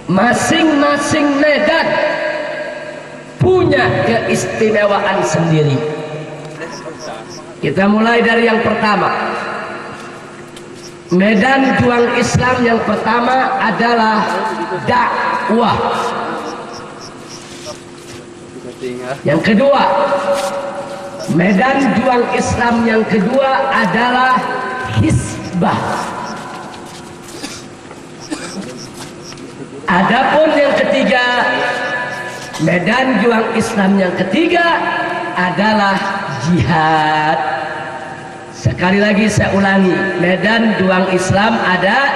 Masing-masing medan punya keistimewaan sendiri. Kita mulai dari yang pertama. Medan juang Islam yang pertama adalah dakwah. Yang kedua, medan juang Islam yang kedua adalah hisbah. Adapun yang ketiga, medan juang Islam yang ketiga adalah jihad. Sekali lagi saya ulangi, medan juang Islam ada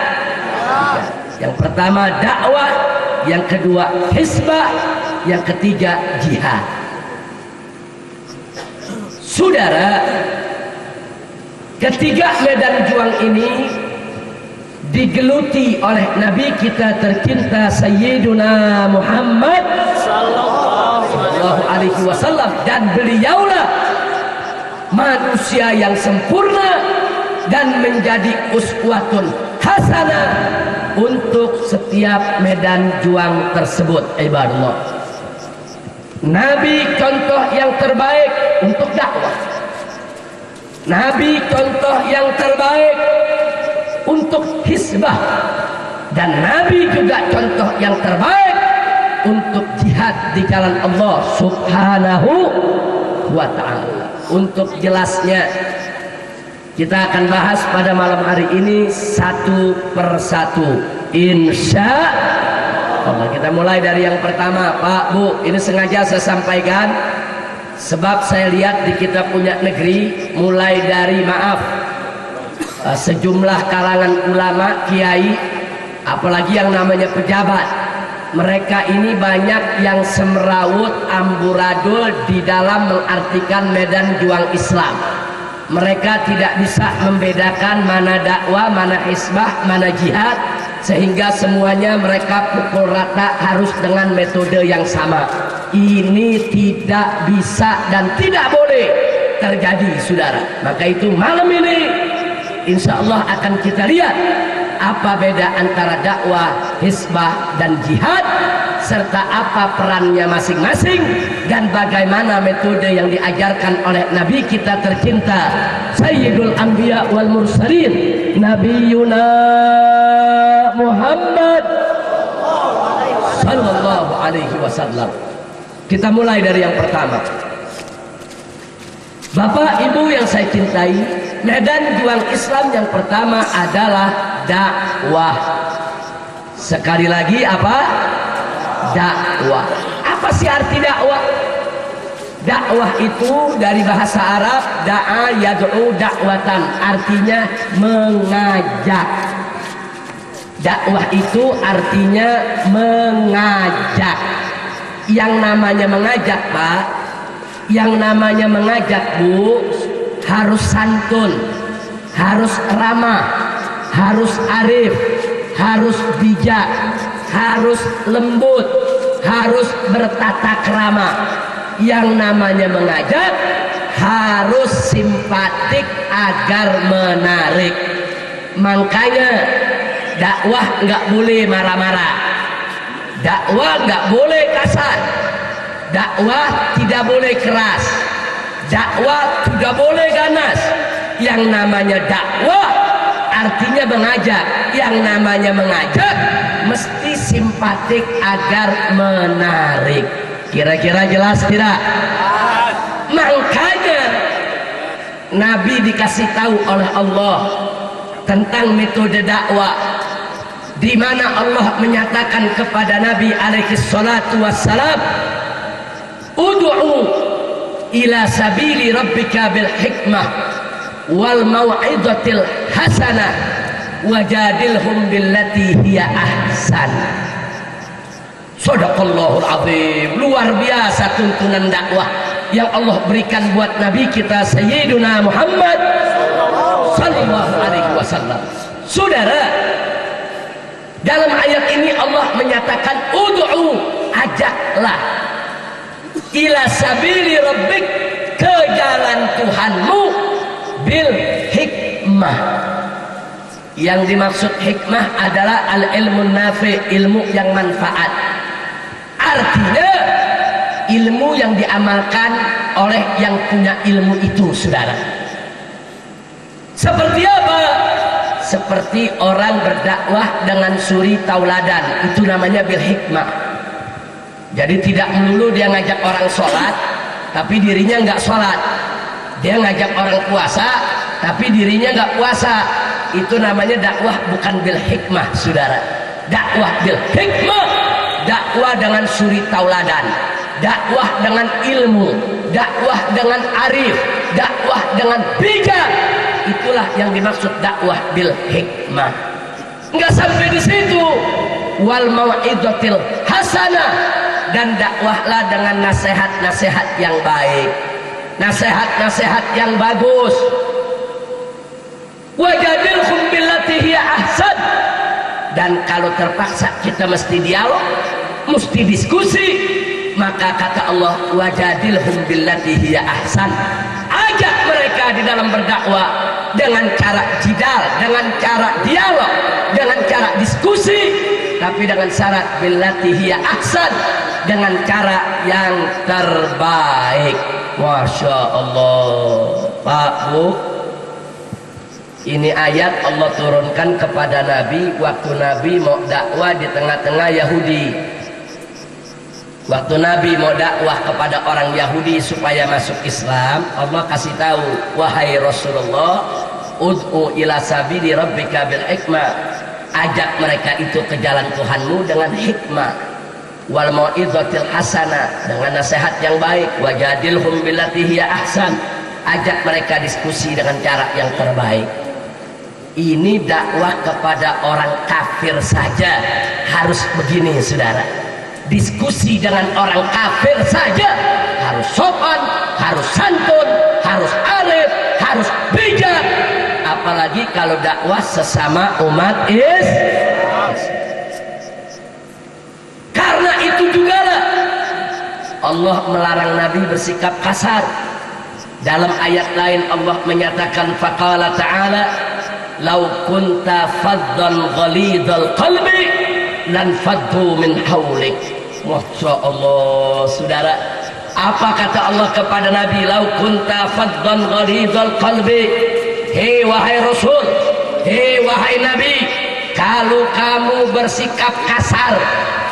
yang pertama dakwah, yang kedua hisbah, yang ketiga jihad. Saudara, ketiga medan juang ini digeluti oleh Nabi kita tercinta Sayyiduna Muhammad sallallahu alaihi wasallam, dan beliaulah manusia yang sempurna dan menjadi uswatun hasanah untuk setiap medan juang tersebut. Ibadallah, Nabi contoh yang terbaik untuk dakwah, Nabi contoh yang terbaik untuk hisbah, dan Nabi juga contoh yang terbaik untuk jihad di jalan Allah Subhanahu wa ta'ala. Untuk jelasnya kita akan bahas pada malam hari ini satu persatu, insya Allah. Kita mulai dari yang pertama. Pak, Bu, ini sengaja saya sampaikan sebab saya lihat di kita punya negeri mulai dari sejumlah kalangan ulama, kiai, apalagi yang namanya pejabat, mereka ini banyak yang semrawut amburadul di dalam mengartikan medan juang Islam. Mereka tidak bisa membedakan mana dakwah, mana hisbah, mana jihad, sehingga semuanya mereka pukul rata harus dengan metode yang sama. Ini tidak bisa dan tidak boleh terjadi, saudara. Maka itu malam ini insya Allah akan kita lihat apa beda antara dakwah, hisbah, dan jihad, serta apa perannya masing-masing, dan bagaimana metode yang diajarkan oleh Nabi kita tercinta Sayyidul Anbiya wal Mursalin, Nabiyuna Muhammad sallallahu alaihi wasallam. Kita mulai dari yang pertama. Bapak Ibu yang saya cintai, medan juang Islam yang pertama adalah dakwah. Sekali lagi, apa? Dakwah. Apa sih arti dakwah? Dakwah itu dari bahasa Arab da'a yad'u dakwatan, artinya mengajak. Dakwah itu artinya mengajak. Yang namanya mengajak, Pak, yang namanya mengajak, Bu, harus santun, harus ramah, harus arif, harus bijak, harus lembut, harus bertata krama. Yang namanya mengajak harus simpatik agar menarik. Makanya dakwah nggak boleh marah-marah, dakwah nggak boleh kasar, dakwah tidak boleh keras, dakwah tidak boleh ganas. Yang namanya dakwah artinya mengajak. Yang namanya mengajak mesti simpatik agar menarik. Kira-kira jelas tidak? Makanya Nabi dikasih tahu oleh Allah tentang metode dakwah, di mana Allah menyatakan kepada Nabi alaihi salatu wassalam, ud'u ila sabili rabbika bil hikmah wal mau'izatil hasanah wajadilhum billati hiya ahsan. Shadaqallahul azim. Luar biasa tuntunan dakwah yang Allah berikan buat Nabi kita Sayyiduna Muhammad sallallahu alaihi wasallam. Saudara, dalam ayat ini Allah menyatakan ud'u, ajaklah, ila sabili rabbik, ke jalan Tuhanmu, bil hikmah. Yang dimaksud hikmah adalah al-ilmun nafi, ilmu yang manfaat. Artinya ilmu yang diamalkan oleh yang punya ilmu itu, saudara. Seperti apa? Seperti orang berdakwah dengan suri tauladan, itu namanya bil hikmah. Jadi tidak melulu dia ngajak orang sholat tapi dirinya nggak sholat, dia ngajak orang puasa tapi dirinya nggak puasa. Itu namanya dakwah bukan bil hikmah, saudara. Dakwah bil hikmah, dakwah dengan suri tauladan, dakwah dengan ilmu, dakwah dengan arif, dakwah dengan bijak. Itulah yang dimaksud dakwah bil hikmah. Enggak sampai di situ, wal mau'izatil hasanah, dan dakwahlah dengan nasihat-nasihat yang baik, nasihat-nasihat yang bagus. Wajadilhum billati hiya ahsan, dan kalau terpaksa kita mesti dialog, mesti diskusi, maka kata Allah wajadilhum billati hiya ahsan, ajak mereka di dalam berdakwah dengan cara jidal, dengan cara dialog, dengan cara diskusi, tapi dengan syarat billati hiya ahsan, dengan cara yang terbaik. Masya Allah. Pak, Bu, ini ayat Allah turunkan kepada Nabi waktu Nabi mau dakwah di tengah-tengah Yahudi. Waktu Nabi mau dakwah kepada orang Yahudi supaya masuk Islam, Allah kasih tahu, wahai Rasulullah, ud'u ila sabili rabbika bil hikmah, ajak mereka itu ke jalan Tuhanmu dengan hikmah, wal mau'izatil hasanah, dengan nasihat yang baik, wajadilhum billati hiya ahsan, ajak mereka diskusi dengan cara yang terbaik. Ini dakwah kepada orang kafir saja harus begini, saudara. Diskusi dengan orang kafir saja harus sopan, harus santun, harus arif, harus bijak. Apalagi kalau dakwah sesama umat Islam. Karena itu juga lah Allah melarang Nabi bersikap kasar. Dalam ayat lain Allah menyatakan, faqala ta'ala, "Lau kunta faddan ghalidhal qalbi lan faddu min haulik." Masya Allah, saudara. Apa kata Allah kepada Nabi? "Lau kunta faddan ghalidhal qalbi." Hei wahai Rasul, hei wahai Nabi, kalau kamu bersikap kasar,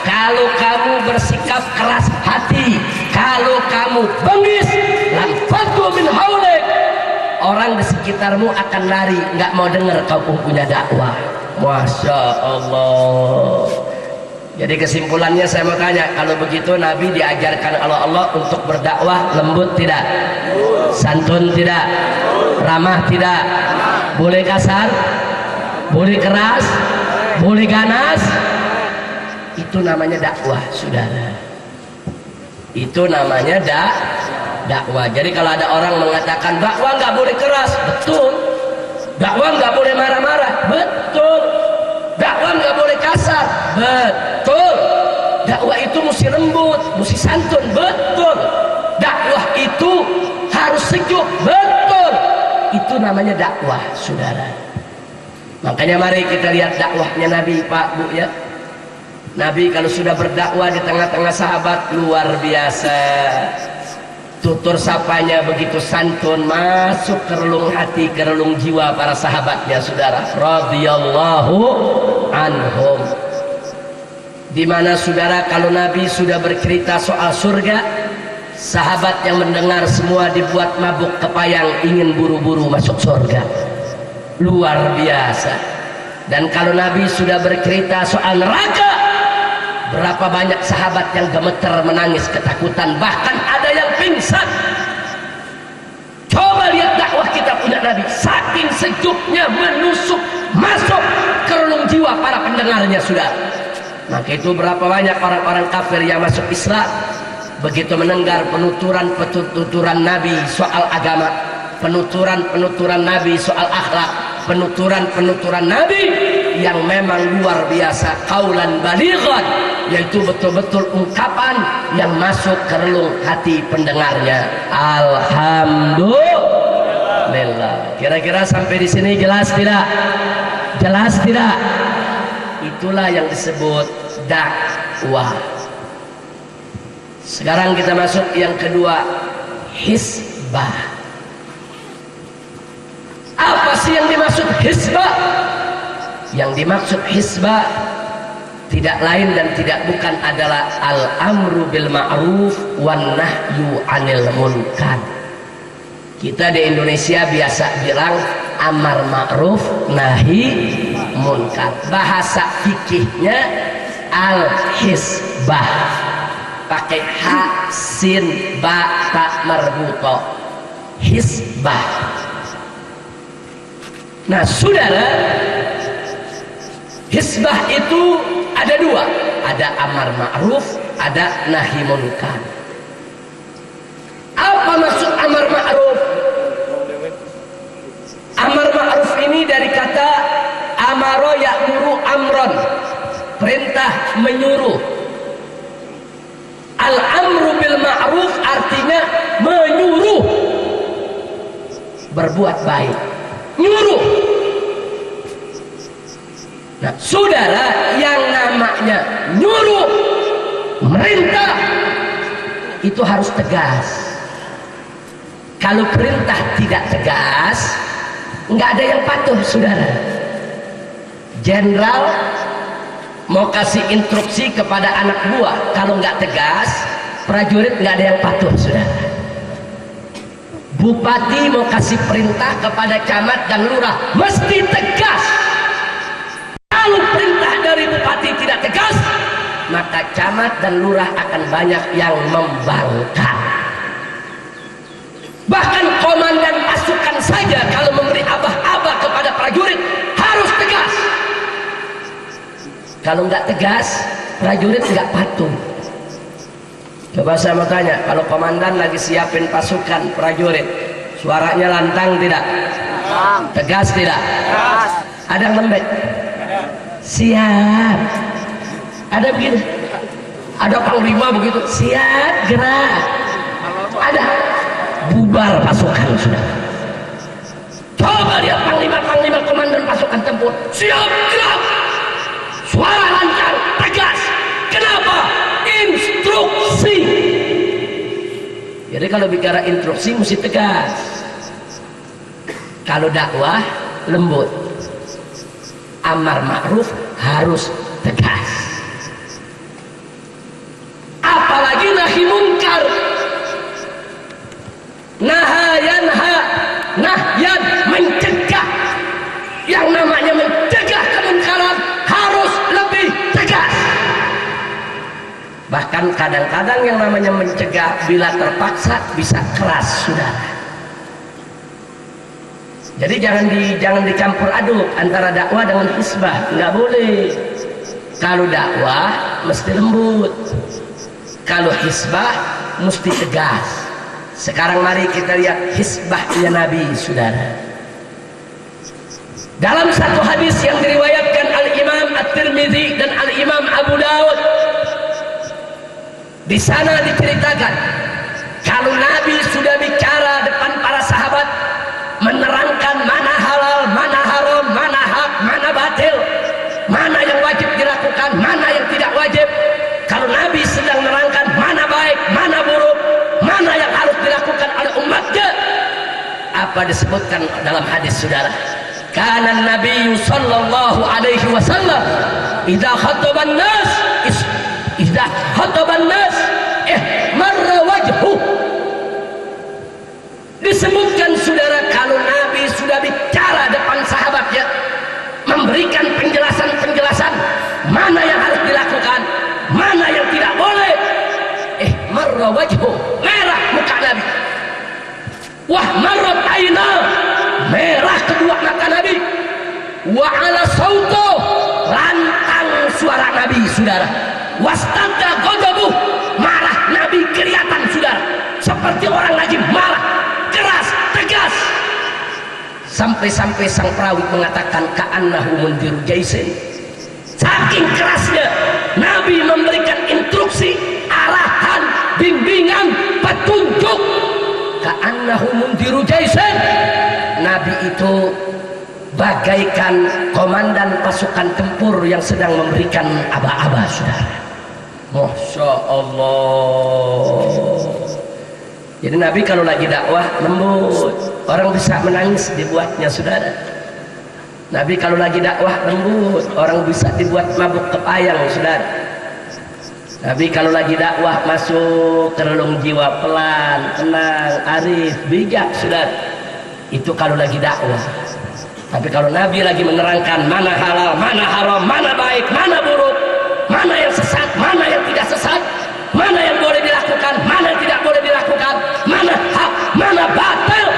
kalau kamu bersikap keras hati, kalau kamu bengis, lan faddu min haulik, orang di sekitarmu akan lari, nggak mau dengar kau punya dakwah. Masya Allah. Jadi kesimpulannya saya mau tanya, kalau begitu Nabi diajarkan oleh Allah untuk berdakwah lembut tidak? Santun tidak? Ramah tidak? Boleh kasar? Boleh keras? Boleh ganas? Itu namanya dakwah, saudara. Itu namanya dakwah. Jadi kalau ada orang mengatakan dakwah nggak boleh keras, betul. Dakwah nggak boleh marah-marah, betul. Dakwah nggak boleh kasar, betul. Dakwah itu mesti lembut, mesti santun, betul. Dakwah itu harus sejuk, betul. Itu namanya dakwah, saudara. Makanya mari kita lihat dakwahnya Nabi, Pak, Bu, ya. Nabi kalau sudah berdakwah di tengah-tengah sahabat luar biasa. Tutur sapanya begitu santun, masuk ke relung hati, ke relung jiwa para sahabatnya, saudara. Radhiyallahu anhum. Dimana saudara kalau Nabi sudah bercerita soal surga, sahabat yang mendengar semua dibuat mabuk kepayang, ingin buru-buru masuk surga. Luar biasa. Dan kalau Nabi sudah bercerita soal neraka, berapa banyak sahabat yang gemeter menangis ketakutan, bahkan ada yang pingsan. Coba lihat dakwah kita punya Nabi, saking sejuknya menusuk masuk ke relung jiwa para pendengarnya, sudah. Maka itu berapa banyak orang-orang kafir yang masuk Islam, begitu mendengar penuturan Nabi soal agama, penuturan Nabi soal akhlak, penuturan Nabi yang memang luar biasa, qaulan balighan, yaitu betul-betul ungkapan yang masuk ke relung hati pendengarnya. Alhamdulillah. Kira-kira sampai di sini jelas tidak? Jelas tidak? Itulah yang disebut dakwah. Sekarang kita masuk yang kedua, hisbah. Apa sih yang dimaksud hisbah? Yang dimaksud hisbah tidak lain dan tidak bukan adalah al-amru bil ma'ruf wan nahyu 'anil munkar. Kita di Indonesia biasa bilang amar ma'ruf nahi munkar. Bahasa fikihnya al-hisbah, pakai ha sin ba ta marbuto, hisbah. Nah saudara, hisbah itu ada dua, ada amar ma'ruf, ada nahi munkar. Apa maksud amar ma'ruf? Amar ma'ruf ini dari kata amaro ya'muru amron, perintah menyuruh. Al-amru bil ma'ruf artinya menyuruh berbuat baik, nyuruh. Nah saudara, yang namanya nyuruh, merintah, itu harus tegas. Kalau perintah tidak tegas, nggak ada yang patuh saudara. Jenderal mau kasih instruksi kepada anak buah, kalau nggak tegas, prajurit nggak ada yang patuh saudara. Bupati mau kasih perintah kepada camat dan lurah, mesti tegas. Kalau perintah dari bupati tidak tegas, maka camat dan lurah akan banyak yang membangkang. Bahkan komandan pasukan saja kalau memberi abah-abah kepada prajurit harus tegas. Kalau nggak tegas, prajurit nggak patuh. Coba saya mau tanya, kalau komandan lagi siapin pasukan prajurit, suaranya lantang tidak? Tegas tidak? Ada yang lembek? Siap. Ada begitu? Ada panglima begitu? Siap, gerak. Ada? Bubar pasukan sudah. Coba lihat panglima komandan pasukan tempur, siap, gerak. Suara lantang, tegas. Kenapa? Instruksi. Jadi kalau bicara instruksi mesti tegas. Kalau dakwah lembut. Amar ma'ruf harus tegas. Apalagi nahi munkar. Nahayanha, nahyan, mencegah. Yang namanya mencegah kemunkaran harus lebih tegas. Bahkan kadang-kadang yang namanya mencegah bila terpaksa bisa keras saudara. Jadi jangan dicampur aduk antara dakwah dengan hisbah, nggak boleh. Kalau dakwah mesti lembut, kalau hisbah mesti tegas. Sekarang mari kita lihat hisbahnya Nabi saudara. Dalam satu hadis yang diriwayatkan Al-Imam At-Tirmidzi dan Al-Imam Abu Dawud, di sana diceritakan kalau Nabi sudah bicara depan para sahabat, menerangkan mana halal, mana haram, mana hak, mana batil, mana yang wajib dilakukan, mana yang tidak wajib. Kalau Nabi sedang menerangkan mana baik, mana buruk, mana yang harus dilakukan oleh umatnya, apa disebutkan dalam hadis saudara? Kana Nabi sallallahu alaihi wasallam idza khataban nas marra wajhu. Disebutkan saudara, kalau Nabi sudah bicara depan sahabatnya, memberikan penjelasan mana yang harus dilakukan, mana yang tidak boleh, marra wajhu, merah muka Nabi. Wah marrat aina, merah kedua mata Nabi. Wa ala sautu, lantang suara Nabi saudara. Wastadda ghadabuh, marah Nabi kelihatan saudara, seperti orang lagi marah, keras, tegas. Sampai-sampai sang perawi mengatakan ka'annahu mundiru jaisin. Saking kerasnya Nabi memberikan instruksi, arahan, bimbingan, petunjuk. Ka'annahu mundiru jaisin. Nabi itu bagaikan komandan pasukan tempur yang sedang memberikan aba-aba, saudara. Masya Allah. Jadi Nabi kalau lagi dakwah lembut, orang bisa menangis dibuatnya, saudara. Nabi kalau lagi dakwah lembut, orang bisa dibuat mabuk kepayang, saudara. Nabi kalau lagi dakwah masuk ke relung jiwa, pelan, tenang, arif, bijak, saudara. Itu kalau lagi dakwah. Tapi kalau Nabi lagi menerangkan mana halal, mana haram, mana baik, mana buruk, mana yang sesat, mana yang tidak sesat, mana yang boleh dilakukan, mana yang tidak boleh dilakukan, mana hak, mana batil,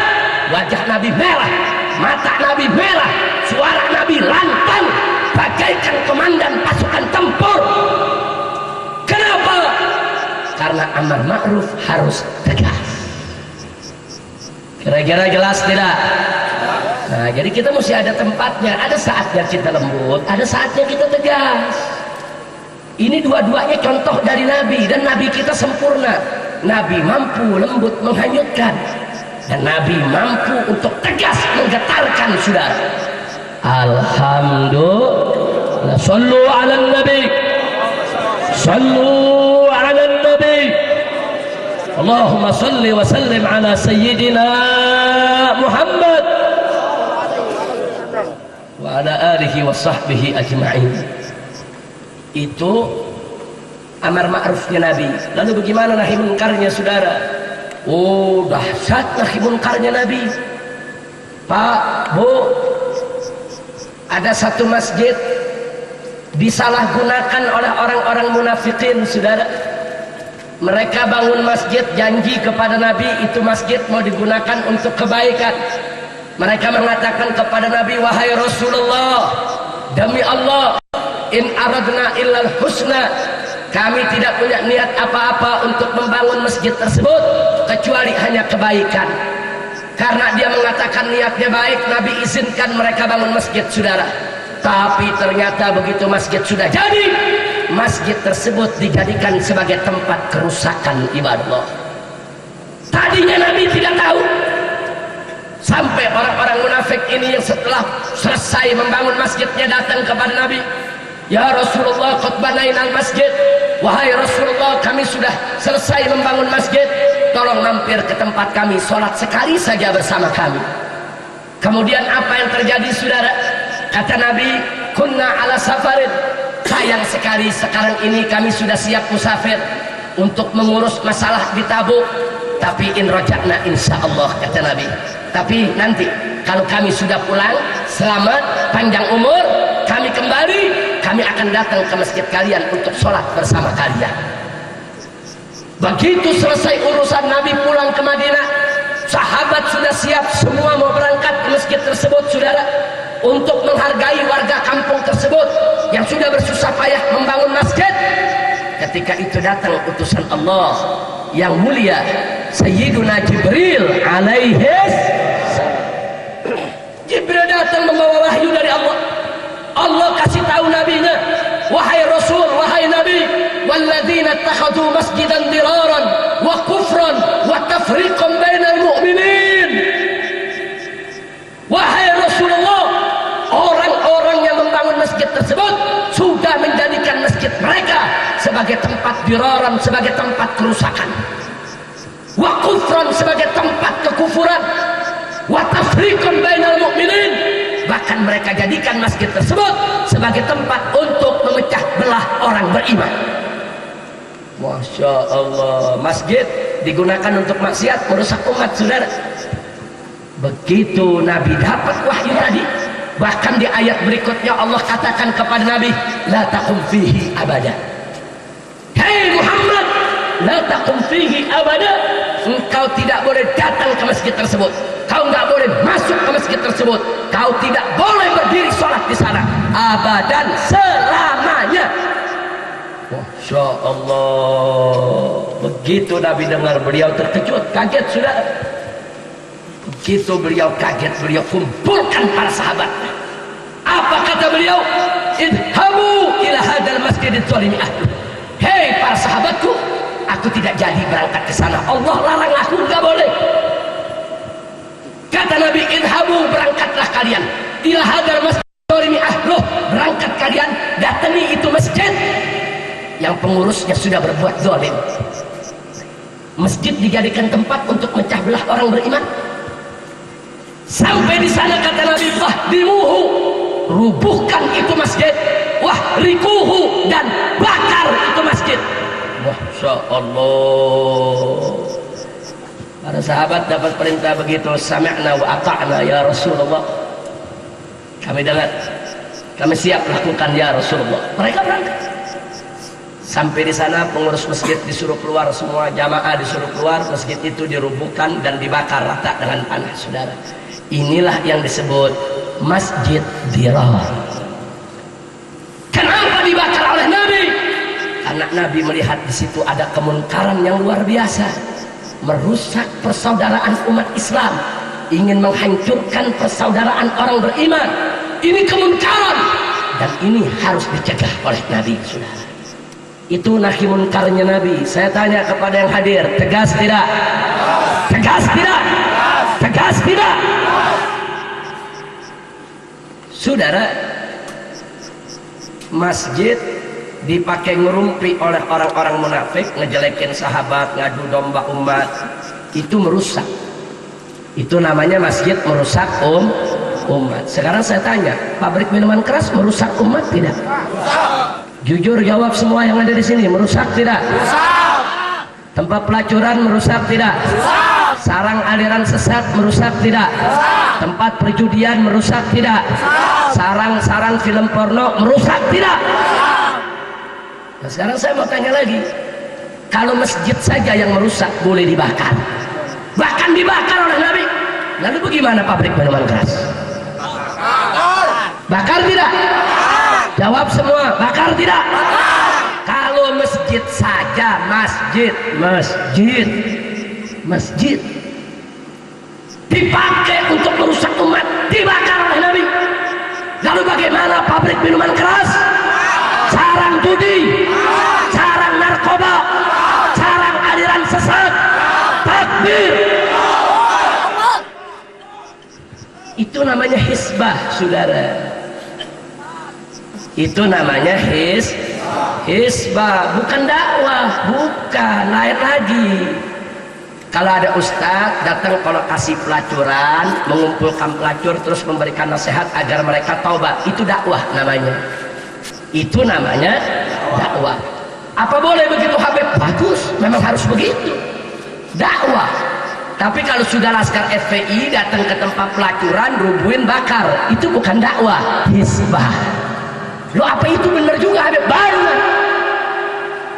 wajah Nabi merah, mata Nabi merah, suara Nabi lantang bagaikan komandan pasukan tempur. Kenapa? Karena amar ma'ruf harus tegas. Kira-kira jelas tidak? Nah, jadi kita mesti ada tempatnya. Ada saatnya kita lembut, ada saatnya kita tegas. Ini dua-duanya contoh dari Nabi, dan Nabi kita sempurna. Nabi mampu lembut menghanyutkan, dan Nabi mampu untuk tegas menggetarkan, saudara. Alhamdulillah. Sallu ala nabi, sallu ala nabi. Allahumma salli wa sallim ala sayyidina Muhammad wa ala alihi wa sahbihi ajma'in. Itu amar ma'rufnya Nabi. Lalu bagaimana nahi munkarnya, saudara? Oh, dahsyat nahi munkarnya Nabi. Pak, Bu, ada satu masjid disalahgunakan oleh orang-orang munafikin, saudara. Mereka bangun masjid, janji kepada Nabi itu masjid mau digunakan untuk kebaikan. Mereka mengatakan kepada Nabi, wahai Rasulullah, demi Allah, in aradna illal husna, kami tidak punya niat apa-apa untuk membangun masjid tersebut kecuali hanya kebaikan. Karena dia mengatakan niatnya baik, Nabi izinkan mereka bangun masjid, saudara. Tapi ternyata begitu masjid sudah jadi, masjid tersebut dijadikan sebagai tempat kerusakan ibadah. Tadinya Nabi tidak tahu, sampai orang-orang munafik ini yang setelah selesai membangun masjidnya datang kepada Nabi, ya Rasulullah, qad banainal masjid. Wahai Rasulullah, kami sudah selesai membangun masjid, tolong mampir ke tempat kami, sholat sekali saja bersama kami. Kemudian apa yang terjadi, saudara? Kata Nabi, kunna ala safarin, sayang sekali sekarang ini kami sudah siap musafir untuk mengurus masalah di Tabuk. Tapi in rojakna insyaallah, kata Nabi. Tapi nanti kalau kami sudah pulang selamat panjang umur, kami kembali, kami akan datang ke masjid kalian untuk sholat bersama kalian. Begitu selesai urusan, Nabi pulang ke Madinah, sahabat sudah siap semua mau berangkat ke masjid tersebut, saudara, untuk menghargai warga kampung tersebut yang sudah bersusah payah membangun masjid. Ketika itu datang utusan Allah yang mulia, Sayyiduna Jibril alaihi salam. Jibril datang membawa wahyu dari Allah. Allah kasih tahu nabinya, wahai Rasul, wahai Nabi, walladzina ittakhadhu masjidan diraran wa kufran wa tafriqan bainal mu'minin. Wahai Rasulullah, orang-orang yang membangun masjid tersebut sudah menjadikan masjid mereka sebagai tempat diraran, sebagai tempat kerusakan, wa kufran, sebagai tempat kekufuran, wa tafriqan bainal mu'minin, bahkan mereka jadikan masjid tersebut sebagai tempat untuk memecah belah orang beriman. Masya Allah, masjid digunakan untuk maksiat, merusak umat, saudara. Begitu Nabi dapat wahyu tadi, bahkan di ayat berikutnya Allah katakan kepada Nabi, la taqum fihi abada. Hei Muhammad, la taqum fihi abada, engkau tidak boleh datang ke masjid tersebut, kau tidak boleh masuk ke masjid tersebut, kau tidak boleh berdiri sholat di sana abadan, selamanya. Masya Allah. Begitu Nabi dengar, beliau terkejut, kaget, saudara. Begitu beliau kaget, beliau kumpulkan para sahabat. Apa kata beliau? Idhabu ila hadal masjidil zalimi ahlu. Hei para sahabatku, aku tidak jadi berangkat ke sana, Allah larang aku, enggak boleh. Kata Nabi, idhabu, berangkatlah kalian ila hadal masjid ini ahluh, berangkat kalian datangi itu masjid yang pengurusnya sudah berbuat zalim. Masjid dijadikan tempat untuk mecah belah orang beriman. Sampai di sana kata Nabi, fahdimuhu, rubuhkan itu masjid, wah rikuhu, dan bakar itu masjid. Masya Allah. Para sahabat dapat perintah begitu, sami'na wa ata'na ya Rasulullah. Kami dengar, kami siap lakukan ya Rasulullah. Mereka berangkat. Sampai di sana pengurus masjid disuruh keluar semua, jamaah disuruh keluar, masjid itu dirubuhkan dan dibakar rata dengan panah, saudara. Inilah yang disebut Masjid Dirar. Kenapa dibakar oleh Nabi? Karena Nabi melihat di situ ada kemunkaran yang luar biasa, merusak persaudaraan umat Islam, ingin menghancurkan persaudaraan orang beriman. Ini kemunkaran dan ini harus dicegah oleh Nabi, saudara. Itu nahi munkarnya Nabi. Saya tanya kepada yang hadir, tegas tidak? Tegas tidak? Tegas tidak? Saudara, masjid dipakai ngerumpi oleh orang-orang munafik, ngejelekin sahabat, ngadu domba umat, itu merusak. Itu namanya masjid merusak umat. Sekarang saya tanya, pabrik minuman keras merusak umat tidak? Jujur jawab semua yang ada di sini, merusak tidak? Merusak. Tempat pelacuran merusak tidak? Merusak. Sarang aliran sesat merusak tidak? Merusak. Tempat perjudian merusak tidak? Merusak. Sarang-sarang film porno merusak tidak? Merusak. Nah, sekarang saya mau tanya lagi, kalau masjid saja yang merusak boleh dibakar, bahkan dibakar oleh Nabi, lalu bagaimana pabrik minuman keras? Bakar tidak? Jawab semua, bakar tidak? Bakar. Kalau masjid saja, masjid dipakai untuk merusak umat, dibakar oleh Nabi. Lalu bagaimana pabrik minuman keras, sarang judi, sarang narkoba, sarang aliran sesat? Takbir. Itu namanya hisbah, saudara. Itu namanya hisbah, bukan dakwah, bukan, lain lagi. Kalau ada ustadz datang ke lokasi pelacuran, mengumpulkan pelacur terus memberikan nasihat agar mereka taubat, itu dakwah namanya. Itu namanya dakwah. Apa boleh begitu Habib? Bagus, memang harus begitu, dakwah. Tapi kalau sudah laskar FPI datang ke tempat pelacuran, rubuhin, bakar, itu bukan dakwah, hisbah. Lo apa itu benar juga Habib? Baru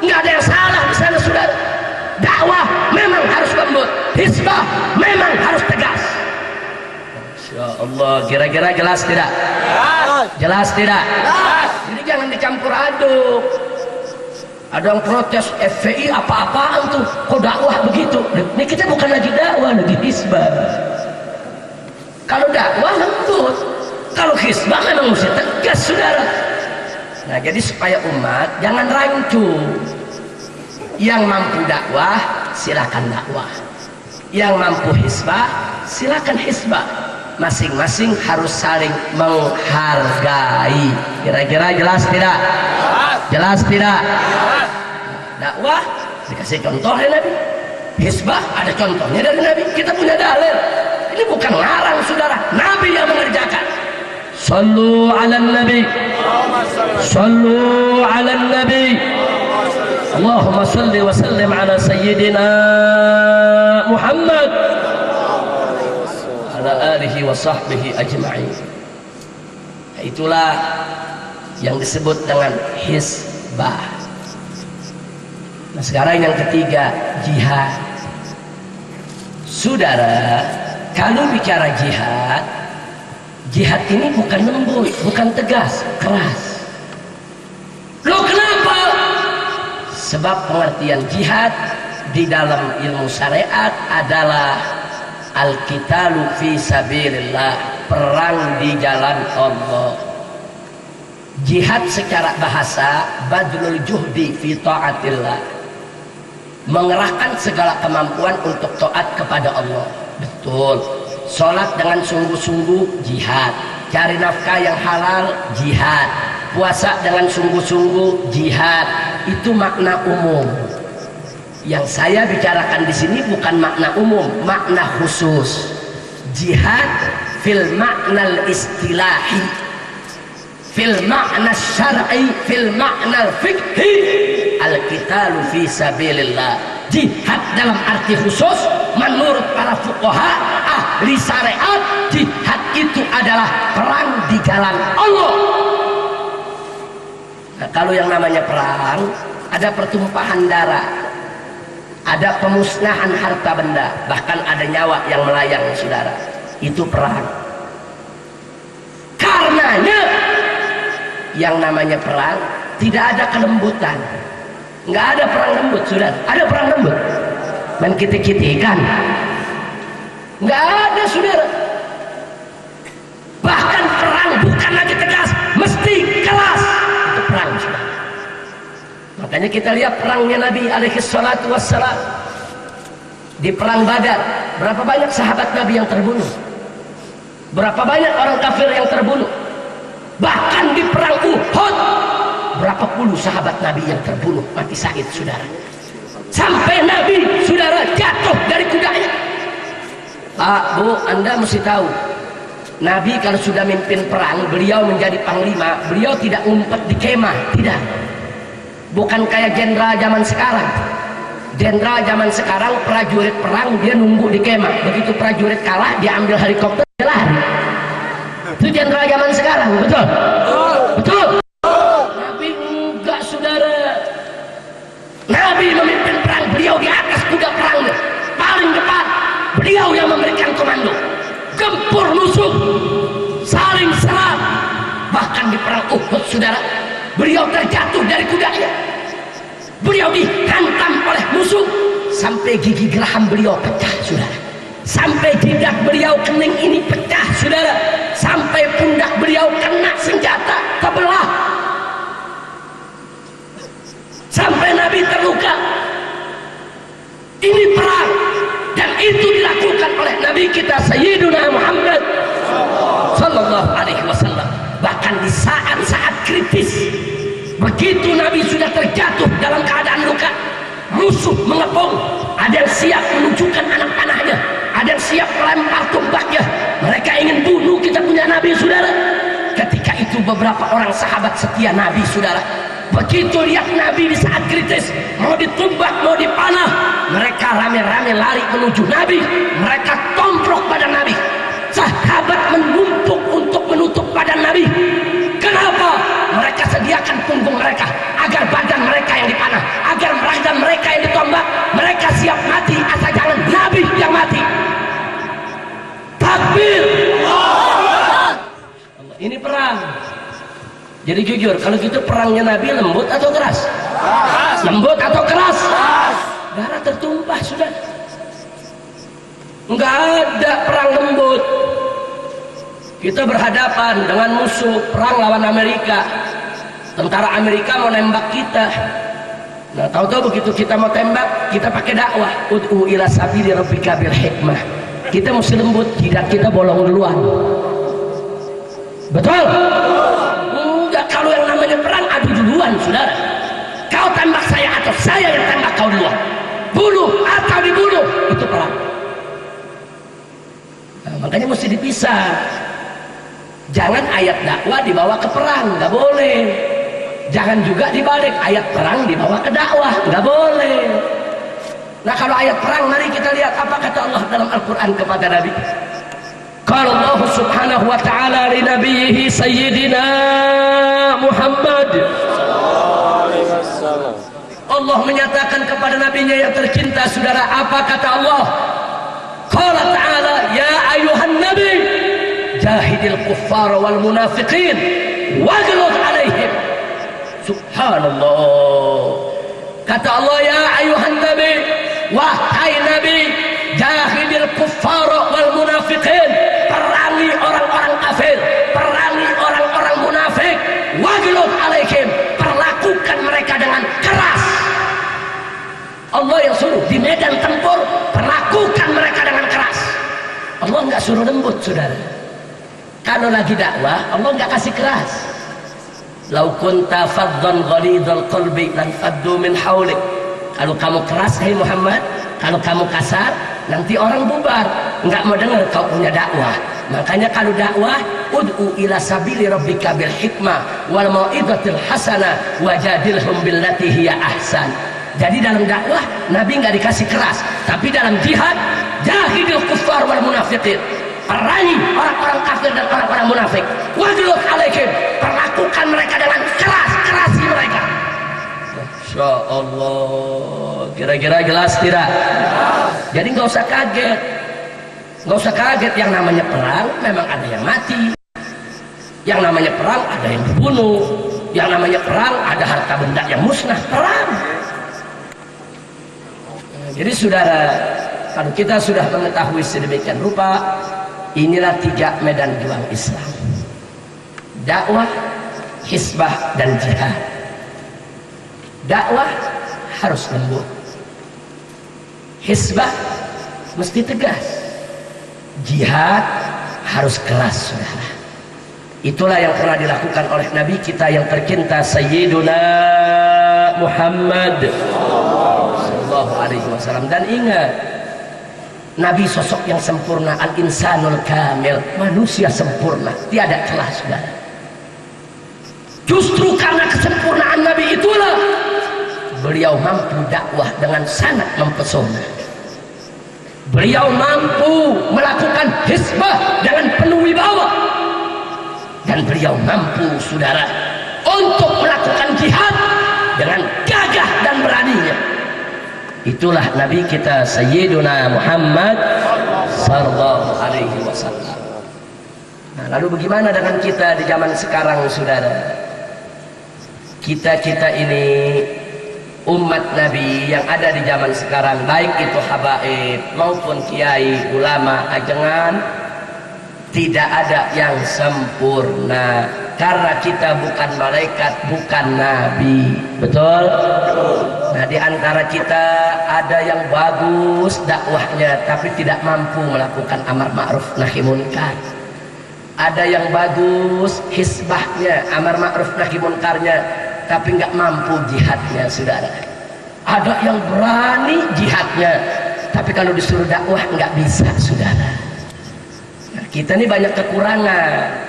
nggak ada yang salah di sana, saudara. Dakwah memang harus lembut, hisbah memang harus tegas. Masya Allah, kira-kira jelas tidak? Jelas tidak? Jadi jangan dicampur aduk. Ada yang protes FPI apa-apaan tuh, kok dakwah begitu? Ini kita bukan lagi dakwah, lagi hisbah. Kalau dakwah lembut, kalau hisbah memang mesti tegas, saudara. Nah, jadi supaya umat jangan rancu. Yang mampu dakwah silakan dakwah, yang mampu hisbah silakan hisbah. Masing-masing harus saling menghargai. Kira-kira jelas tidak? Jelas tidak? Dakwah dikasih contoh dari Nabi, hisbah ada contohnya dari Nabi. Kita punya dalil. Ini bukan ngarang, saudara. Nabi yang mengerjakan. Sallu ala nabi, sallu ala nabi, Allahumma salli wa sallim ala sayyidina Muhammad ala alihi wa sahbihi ajma'in. Itulah yang disebut dengan hisbah. Nah, sekarang yang ketiga, jihad. Saudara, kalau bicara jihad, jihad ini bukan lembut, bukan tegas, keras. Loh kenapa? Sebab pengertian jihad di dalam ilmu syariat adalah al-qitalu fi sabilillah, perang di jalan Allah. Jihad secara bahasa badlul juhdi fi ta'atillah, mengerahkan segala kemampuan untuk taat kepada Allah. Betul. Sholat dengan sungguh-sungguh jihad, cari nafkah yang halal, jihad. Puasa dengan sungguh-sungguh, jihad. Itu makna umum. Yang saya bicarakan di sini bukan makna umum, makna khusus. Jihad fil makna istilahi, fil makna syar'i, fil makna fikhi, al-qitalu fi sabilillah. Jihad dalam arti khusus menurut para fuqaha ahli syariat, jihad itu adalah perang di jalan Allah. Nah, kalau yang namanya perang, ada pertumpahan darah, ada pemusnahan harta benda, bahkan ada nyawa yang melayang, saudara. Itu perang. Karenanya yang namanya perang tidak ada kelembutan. Nggak ada perang lembut, saudara. Ada perang lembut main kitik-kitikan? Nggak ada, saudara. Bahkan perang bukan lagi tegas, mesti kelas. Itu perang, saudara. Makanya kita lihat perangnya Nabi alaihi salatu wassalam di perang Badar. Berapa banyak sahabat Nabi yang terbunuh? Berapa banyak orang kafir yang terbunuh? Bahkan di perang Uhud, berapa puluh sahabat Nabi yang terbunuh, mati syahid, saudara. Sampai Nabi, saudara, jatuh dari kudanya. Pak, Bu, Anda mesti tahu, Nabi kalau sudah mimpin perang, beliau menjadi panglima, beliau tidak ngumpet di kemah, tidak. Bukan kayak jenderal zaman sekarang. Jenderal zaman sekarang, prajurit perang dia nunggu di kemah, begitu prajurit kalah dia ambil helikopter dia lari. Itu jenderal zaman sekarang, betul? Betul. Nabi enggak, saudara. Nabi memimpin perang, beliau di atas kuda perangnya paling depan, beliau yang memberikan komando, gempur musuh, saling serang. Bahkan di perang Uhud, saudara, beliau terjatuh dari kudanya, beliau dihantam oleh musuh sampai gigi geraham beliau pecah, saudara. Sampai jidat beliau kening ini pecah, saudara. Sampai pundak beliau kena senjata terbelah. Sampai Nabi terluka. Ini perang, dan itu dilakukan oleh Nabi kita Sayyiduna Muhammad sallallahu alaihi wasallam. Bahkan di saat-saat kritis, begitu Nabi sudah terjatuh dalam keadaan luka, musuh mengepung, ada yang siap menunjukkan anak panahnya, ada yang siap melempar tombaknya. Mereka ingin bunuh kita punya Nabi, saudara. Ketika itu beberapa orang sahabat setia Nabi, saudara, begitu lihat Nabi di saat kritis, mau ditumbak, mau dipanah, mereka rame-rame lari menuju Nabi. Mereka tomprok badan Nabi. Sahabat menumpuk untuk menutup badan Nabi. Kenapa? Mereka sediakan punggung mereka agar badan mereka yang dipanah, agar badan mereka yang ditombak. Mereka siap mati asal jangan Nabi yang mati. Takbir. Ini perang. Jadi jujur, kalau gitu perangnya Nabi lembut atau keras? Lembut atau keras? Darah tertumpah, sudah. Enggak ada perang lembut. Kita berhadapan dengan musuh, perang lawan Amerika. Tentara Amerika mau nembak kita. Nah, tahu-tahu begitu kita mau tembak, kita pakai dakwah. Ud'u ila sabili rabbika bil hikmah. Kita mesti lembut, tidak kita bolong duluan. Betul? Enggak, kalau yang namanya perang adu duluan, saudara. Kau tembak saya atau saya yang tembak kau duluan. Bunuh atau dibunuh, itu perang. Nah, makanya mesti dipisah. Jangan ayat dakwah dibawa ke perang, nggak boleh. Jangan juga dibalik, ayat perang dibawa ke dakwah, nggak boleh. Nah, kalau ayat perang, mari kita lihat apa kata Allah dalam Al-Quran kepada Nabi. Qala Allah subhanahu wa ta'ala li nabiyhi sayyidina Muhammad. Allah menyatakan kepada nabinya yang tercinta, saudara, apa kata Allah? Qala ta'ala ya ayuhan nabi jahidil kuffara wal munafiqin waghluz alaihim. Subhanallah. Kata Allah, ya ayuhan nabi, wahai nabi, jahidil kuffara wal munafiqin, perangi orang-orang kafir, perangi orang-orang munafik, waghluz alaihim, perlakukan mereka dengan keras. Allah yang suruh di medan tempur, perlakukan mereka dengan keras. Allah nggak suruh lembut, saudara. Kalau lagi dakwah Allah nggak kasih keras. Lau kunta faddan ghalidhal qalbi lan faddu min haulik. Kalau kamu keras hai Muhammad, kalau kamu kasar nanti orang bubar, nggak mau dengar kau punya dakwah. Makanya kalau dakwah, ud'u ila sabili rabbika bil hikmah wal mau'izatil hasanah wajadilhum billati hiya ahsan. Jadi dalam dakwah Nabi nggak dikasih keras, tapi dalam jihad jahidil kuffar wal munafiqin. Perangi orang-orang kafir dan orang-orang munafik. Wajlud alaikum, perlakukan mereka dengan keras, kerasi mereka. Masya Allah, kira-kira jelas tidak? Jadi nggak usah kaget. Nggak usah kaget, yang namanya perang memang ada yang mati, yang namanya perang ada yang dibunuh, yang namanya perang ada harta benda yang musnah. Perang. Jadi saudara, kalau kita sudah mengetahui sedemikian rupa, inilah 3 medan juang Islam: dakwah, hisbah, dan jihad. Dakwah harus lembut, hisbah mesti tegas, jihad harus keras, saudara. Itulah yang pernah dilakukan oleh Nabi kita yang tercinta Sayyiduna Muhammad sallallahu alaihi wasallam. Dan ingat, Nabi sosok yang sempurna, al-insanul kamil, manusia sempurna, tiada celah, saudara. Justru karena kesempurnaan Nabi itulah beliau mampu dakwah dengan sangat mempesona. Beliau mampu melakukan hisbah dengan penuh wibawa, dan beliau mampu, saudara, untuk melakukan jihad dengan gagah dan beraninya. Itulah Nabi kita Sayyiduna Muhammad sallallahu alaihi wasallam. Nah, lalu bagaimana dengan kita di zaman sekarang, saudara? Kita ini umat Nabi yang ada di zaman sekarang, baik itu habaib maupun kiai, ulama, ajengan, tidak ada yang sempurna, karena kita bukan malaikat, bukan nabi. Betul? Nah, di antara kita ada yang bagus dakwahnya tapi tidak mampu melakukan amar ma'ruf nahi munkar. Ada yang bagus hisbahnya, amar ma'ruf nahi munkarnya, tapi nggak mampu jihadnya, saudara. Ada yang berani jihadnya, tapi kalau disuruh dakwah nggak bisa, saudara. Nah, kita ini banyak kekurangan.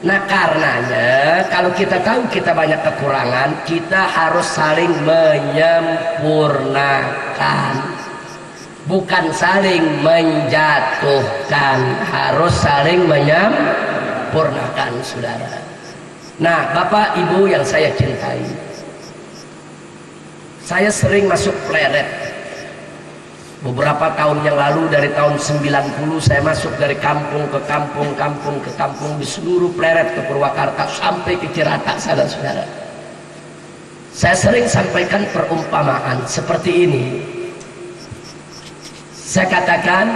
Nah, karenanya kalau kita tahu kita banyak kekurangan, kita harus saling menyempurnakan, bukan saling menjatuhkan. Harus saling menyempurnakan, saudara. Nah, Bapak Ibu yang saya cintai, saya sering masuk pleret. Beberapa tahun yang lalu, dari tahun 90 saya masuk dari kampung ke kampung, kampung ke kampung di seluruh pleret ke Purwakarta sampai ke Cirata, saudara-saudara. Saya sering sampaikan perumpamaan seperti ini. Saya katakan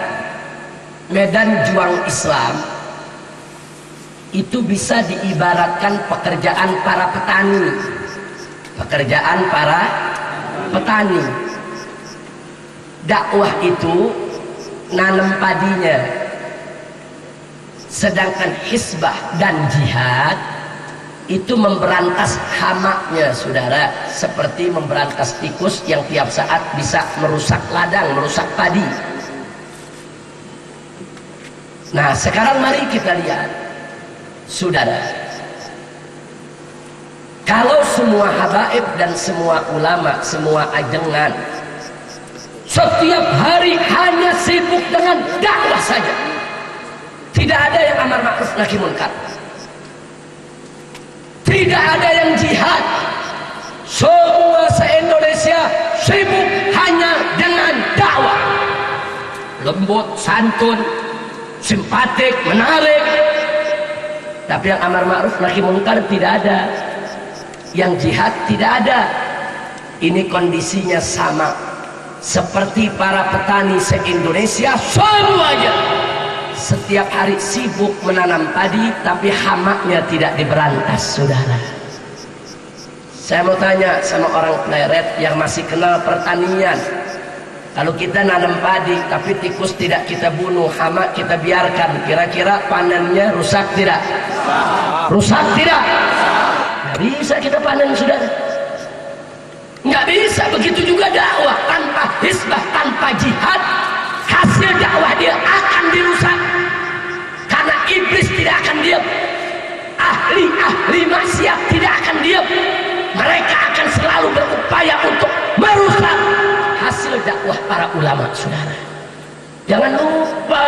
medan juang Islam itu bisa diibaratkan pekerjaan para petani. Pekerjaan para petani. Dakwah itu nanam padinya, sedangkan hisbah dan jihad itu memberantas hamaknya, saudara, seperti memberantas tikus yang tiap saat bisa merusak ladang, merusak padi. Nah, sekarang mari kita lihat, saudara, kalau semua habaib dan semua ulama, semua ajengan setiap hari hanya sibuk dengan dakwah saja, tidak ada yang amar ma'ruf nahi munkar, tidak ada yang jihad, semua se-Indonesia sibuk hanya dengan dakwah, lembut, santun, simpatik, menarik, tapi yang amar ma'ruf nahi munkar tidak ada, yang jihad tidak ada. Ini kondisinya sama seperti para petani se-Indonesia, semuanya setiap hari sibuk menanam padi, tapi hamaknya tidak diberantas, saudara. Saya mau tanya sama orang pleret yang masih kenal pertanian, Kalau kita nanam padi tapi tikus tidak kita bunuh, hama kita biarkan, kira-kira panennya rusak tidak? Rusak tidak? Nggak bisa kita panen, saudara. Nggak bisa. Begitu juga dakwah tanpa hisbah, tanpa jihad, hasil dakwah dia akan dirusak. Karena iblis tidak akan diam, ahli-ahli maksiat tidak akan diam. Mereka akan selalu berupaya untuk merusak hasil dakwah para ulama, saudara. Jangan lupa,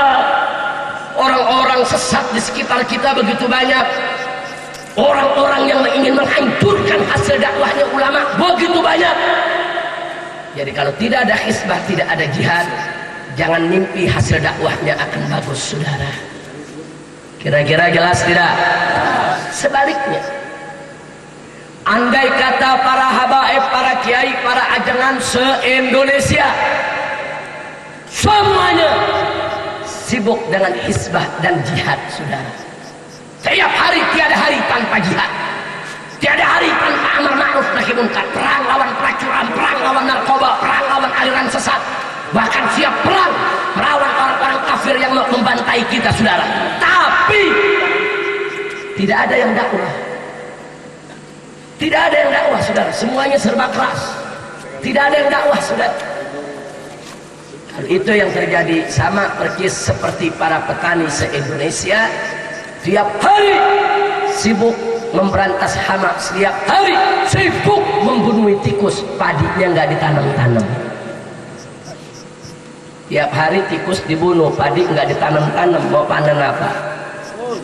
orang-orang sesat di sekitar kita begitu banyak. Orang-orang yang ingin menghancurkan hasil dakwahnya ulama begitu banyak. Jadi kalau tidak ada hisbah, tidak ada jihad, jangan mimpi hasil dakwahnya akan bagus, saudara. Kira-kira jelas tidak? Sebaliknya, andai kata para habaib, para kiai, para ajangan se-Indonesia semuanya sibuk dengan hisbah dan jihad, saudara. Setiap hari, tiada hari tanpa jihad, tiada hari tanpa amar ma'ruf nahi munkar, perang lawan pelacuran, perang lawan narkoba, perang lawan aliran sesat, bahkan siap perang melawan orang-orang kafir yang mau membantai kita, saudara. Tapi tidak ada yang dakwah. Tidak ada yang dakwah, saudara. Semuanya serba keras. Tidak ada yang dakwah, saudara. Itu yang terjadi, sama persis seperti para petani se-Indonesia. Tiap hari sibuk memberantas hama, setiap hari sibuk membunuh tikus, padinya nggak ditanam-tanam. Tiap hari tikus dibunuh, padi nggak ditanam-tanam. Mau panen apa?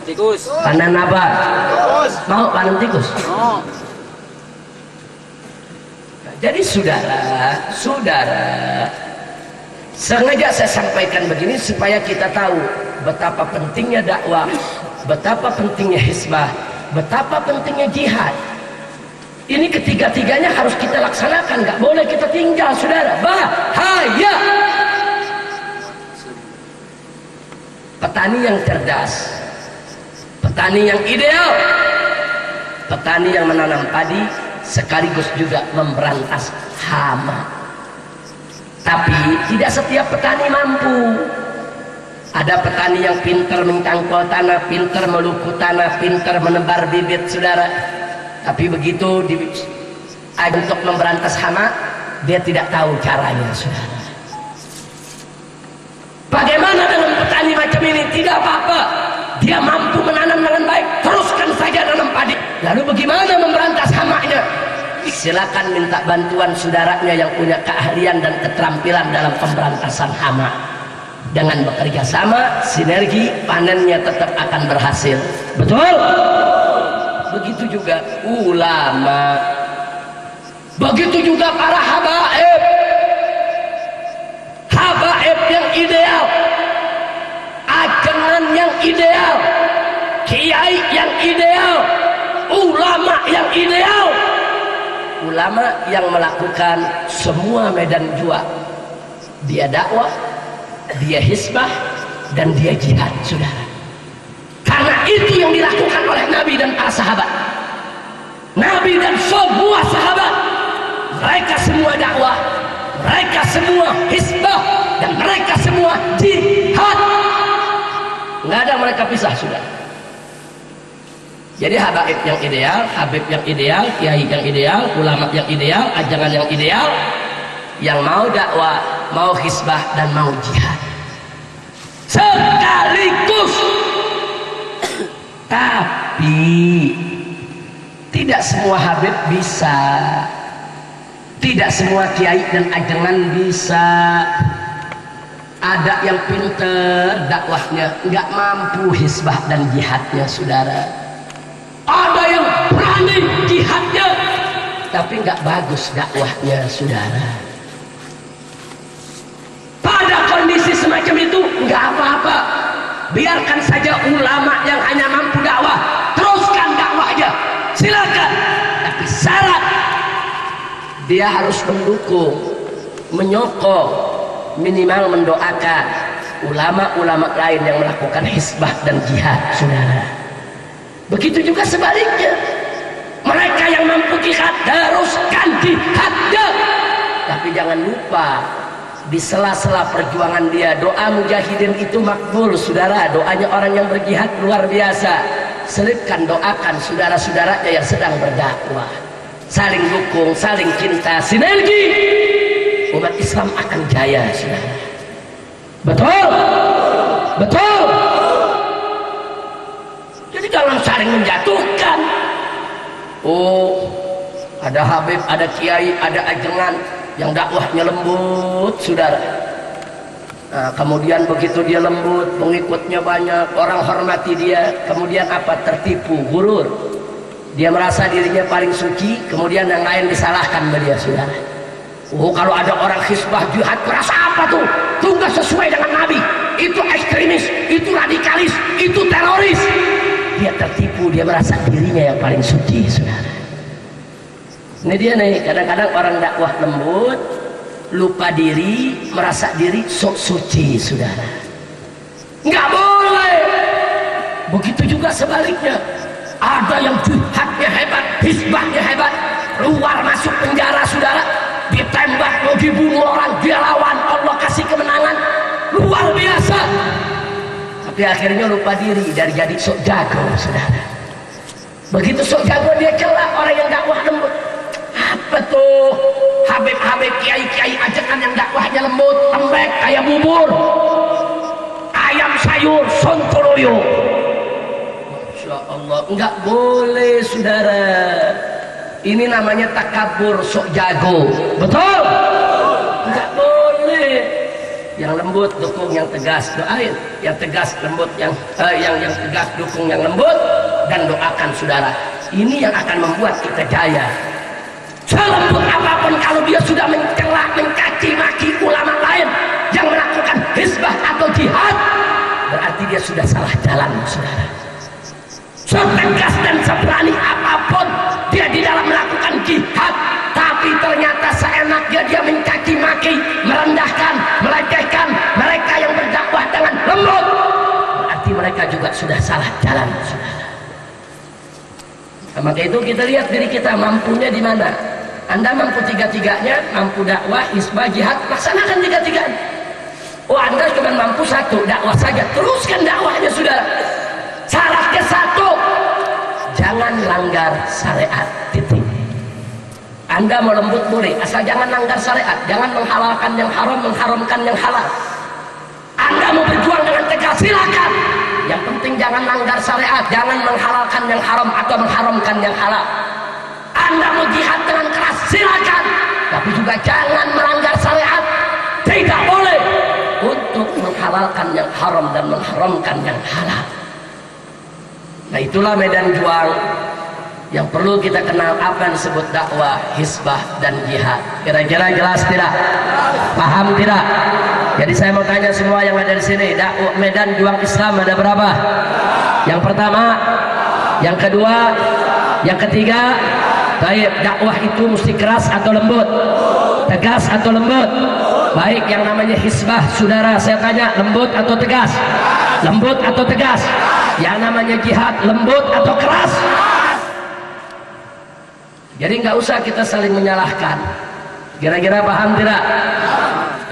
Tikus. Panen apa? Tikus. Mau panen tikus? Oh. Jadi saudara, sengaja saya sampaikan begini supaya kita tahu betapa pentingnya dakwah, betapa pentingnya hisbah, betapa pentingnya jihad. Ini ketiga-tiganya harus kita laksanakan, nggak boleh kita tinggal, saudara. Bahaya. Petani yang cerdas, petani yang ideal, petani yang menanam padi sekaligus juga memberantas hama. Tapi tidak setiap petani mampu. Ada petani yang pintar mencangkul tanah, pintar meluku tanah, pintar menebar bibit, saudara. Tapi begitu untuk memberantas hama, dia tidak tahu caranya, saudara. Bagaimana dengan petani macam ini? Tidak apa-apa, dia mampu menanam dengan baik, teruskan saja nanam padi. Lalu bagaimana memberantas hamanya? Silakan minta bantuan saudaranya yang punya keahlian dan keterampilan dalam pemberantasan hama. Dengan bekerja sama, sinergi, panennya tetap akan berhasil. Betul? Begitu juga ulama, begitu juga para habaib. Habaib yang ideal, ajangan yang ideal, kiai yang ideal, ulama yang ideal, ulama yang melakukan semua medan jua. Dia dakwah, dia hisbah, dan dia jihad, saudara. Karena itu yang dilakukan oleh Nabi dan para sahabat. Nabi dan semua sahabat, mereka semua dakwah, mereka semua hisbah, dan mereka semua jihad. Nggak ada mereka pisah, sudah. Jadi habaib yang ideal, habib yang ideal, kiai yang ideal, ulama yang ideal, ajangan yang ideal, yang mau dakwah, mau hisbah, dan mau jihad sekaligus. Tapi tidak semua habib bisa, tidak semua kiai dan ajangan bisa. Ada yang pinter dakwahnya, nggak mampu hisbah dan jihadnya, saudara. Ada yang berani jihadnya, tapi nggak bagus dakwahnya, saudara. Pada kondisi semacam itu nggak apa-apa, biarkan saja ulama yang hanya mampu dakwah, teruskan dakwahnya, silakan. Tapi syarat dia harus mendukung, menyokong, minimal mendoakan ulama-ulama lain yang melakukan hisbah dan jihad, saudara. Begitu juga sebaliknya, mereka yang mampu jihad, teruskan jihadnya. Tapi jangan lupa, di sela-sela perjuangan dia. Doa mujahidin itu makbul, saudara. Doanya orang yang berjihad luar biasa. Selipkan doakan saudara-saudaranya yang sedang berdakwah, saling dukung, saling cinta, sinergi, umat Islam akan jaya, saudara. Betul, betul. Jadi jangan saling menjatuhkan. Oh, ada Habib, ada Kiai, ada ajengan yang dakwahnya lembut, saudara. Nah, kemudian begitu dia lembut, pengikutnya banyak, orang hormati dia, kemudian apa? Tertipu, gurur. Dia merasa dirinya paling suci, kemudian yang lain disalahkan sama dia, saudara. Oh, kalau ada orang hizbah jihad, merasa apa tuh? Itu nggak sesuai dengan Nabi. Itu ekstremis, itu radikalis, itu teroris. Dia tertipu, dia merasa dirinya yang paling suci, saudara. Ini dia nih, kadang-kadang orang dakwah lembut, lupa diri, merasa diri sok suci, saudara. Nggak boleh. Begitu juga sebaliknya. Ada yang jihadnya hebat, hizbahnya hebat, keluar masuk penjara, saudara, ditembak, mau dibunuh orang, dia lawan, Allah kasih kemenangan, luar biasa. Tapi akhirnya lupa diri dari jadi sok jago, saudara. Begitu sok jago dia celak orang yang dakwah lembut. Apa tuh? Habib-habib, kiai-kiai ajakan yang dakwahnya lembut, lembek kayak bubur, ayam sayur, sontoloyo. Masya Allah, enggak boleh, saudara. Ini namanya takabur, sok jago. Betul? Enggak boleh. Yang lembut dukung yang tegas, doain. Yang tegas lembut, yang tegas dukung yang lembut, dan doakan, saudara. Ini yang akan membuat kita jaya. Selembut apapun, kalau dia sudah mencela, mencaci maki ulama lain yang melakukan hizbah atau jihad, berarti dia sudah salah jalan, saudara. Setegas dan seberani apapun dia di dalam melakukan jihad, tapi ternyata seenaknya dia mencaci maki, merendahkan, melecehkan mereka yang berdakwah dengan lembut, berarti mereka juga sudah salah jalan, saudara. Nah, maka itu kita lihat diri kita mampunya di mana. Anda mampu tiga-tiganya, mampu dakwah, hizbah, jihad, laksanakan tiga-tiganya. Oh, Anda cuma mampu satu, dakwah saja, teruskan dakwahnya, saudara. Syaratnya satu, jangan langgar syariat, titik. Anda mau lembut boleh, asal jangan langgar syariat, jangan menghalalkan yang haram, mengharamkan yang halal. Anda mau berjuang dengan tegas, silakan. Yang penting jangan langgar syariat, jangan menghalalkan yang haram atau mengharamkan yang halal. Anda mau jihad dengan keras, silakan, tapi juga jangan melanggar syariat. Tidak boleh untuk menghalalkan yang haram dan mengharamkan yang halal. Nah, itulah medan juang yang perlu kita kenal, apa yang disebut dakwah, hizbah, dan jihad. Kira-kira jelas tidak? Paham tidak? Jadi saya mau tanya semua yang ada di sini, dakwah medan juang Islam ada berapa? Yang pertama, yang kedua, yang ketiga. Baik, dakwah itu mesti keras atau lembut? Tegas atau lembut? Baik, yang namanya hizbah, saudara, saya tanya, lembut atau tegas? Lembut atau tegas? Yang namanya jihad, lembut atau keras? Jadi nggak usah kita saling menyalahkan. Kira-kira paham tidak?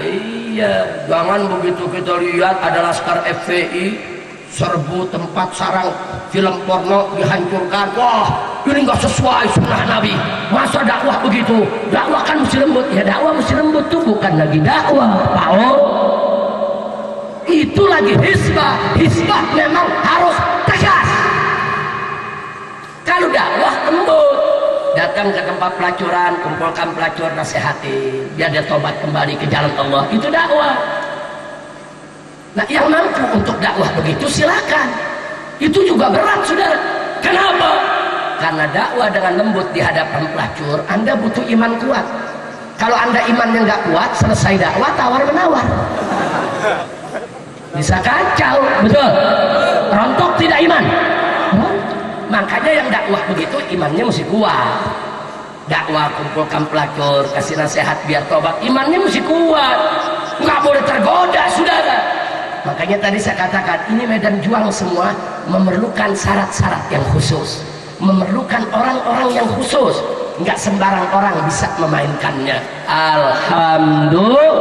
Iya, jangan begitu kita lihat ada laskar FPI serbu tempat sarang film porno dihancurkan. Wah, ini nggak sesuai sunnah Nabi. Masa dakwah begitu? Dakwah kan mesti lembut. Ya, dakwah mesti lembut tuh bukan lagi dakwah, Pak. Itu lagi hizbah. Hizbah memang harus tegas. Kalau dakwah lembut, datang ke tempat pelacuran, kumpulkan pelacur, nasihati biar dia tobat kembali ke jalan Allah, itu dakwah. Nah, yang mampu untuk dakwah begitu silakan. Itu juga berat, saudara. Kenapa? Karena dakwah dengan lembut di hadapan pelacur, Anda butuh iman kuat. Kalau Anda imannya nggak kuat, selesai dakwah tawar menawar, bisa kacau, betul? Rontok tidak iman. Makanya yang dakwah begitu imannya mesti kuat. Dakwah, kumpulkan pelacur, kasih nasihat biar tobat, imannya mesti kuat, nggak boleh tergoda, saudara. Makanya tadi saya katakan, ini medan juang semua memerlukan syarat-syarat yang khusus, memerlukan orang-orang yang khusus. Nggak sembarang orang bisa memainkannya. Alhamdulillah.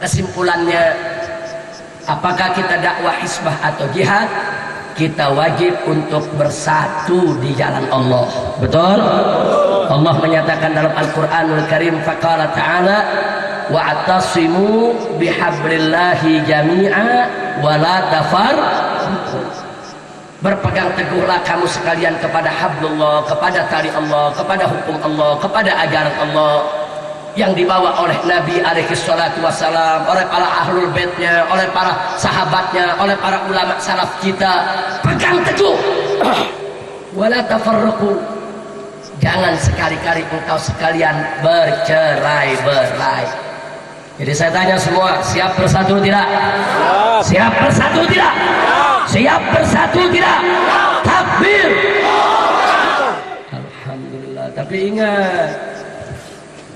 Kesimpulannya, apakah kita dakwah hizbah atau jihad? Kita wajib untuk bersatu di jalan Allah. Betul? Allah menyatakan dalam Al-Quranul Karim, faqala ta'ala wa'tasimu bihablillahi jami'a wa la tafarraqu. Berpegang teguhlah kamu sekalian kepada hablullah, kepada tali Allah, kepada hukum Allah, kepada ajaran Allah yang dibawa oleh Nabi alaihi salatu wassalam, oleh para ahlul baitnya, oleh para sahabatnya, oleh para ulama salaf kita. Pegang teguh. Wala tafarraqu. Jangan sekali-kali engkau sekalian bercerai-berai. Jadi saya tanya semua, siap bersatu tidak? Siap bersatu tidak? Siap bersatu tidak? Takbir. Alhamdulillah. Tapi ingat,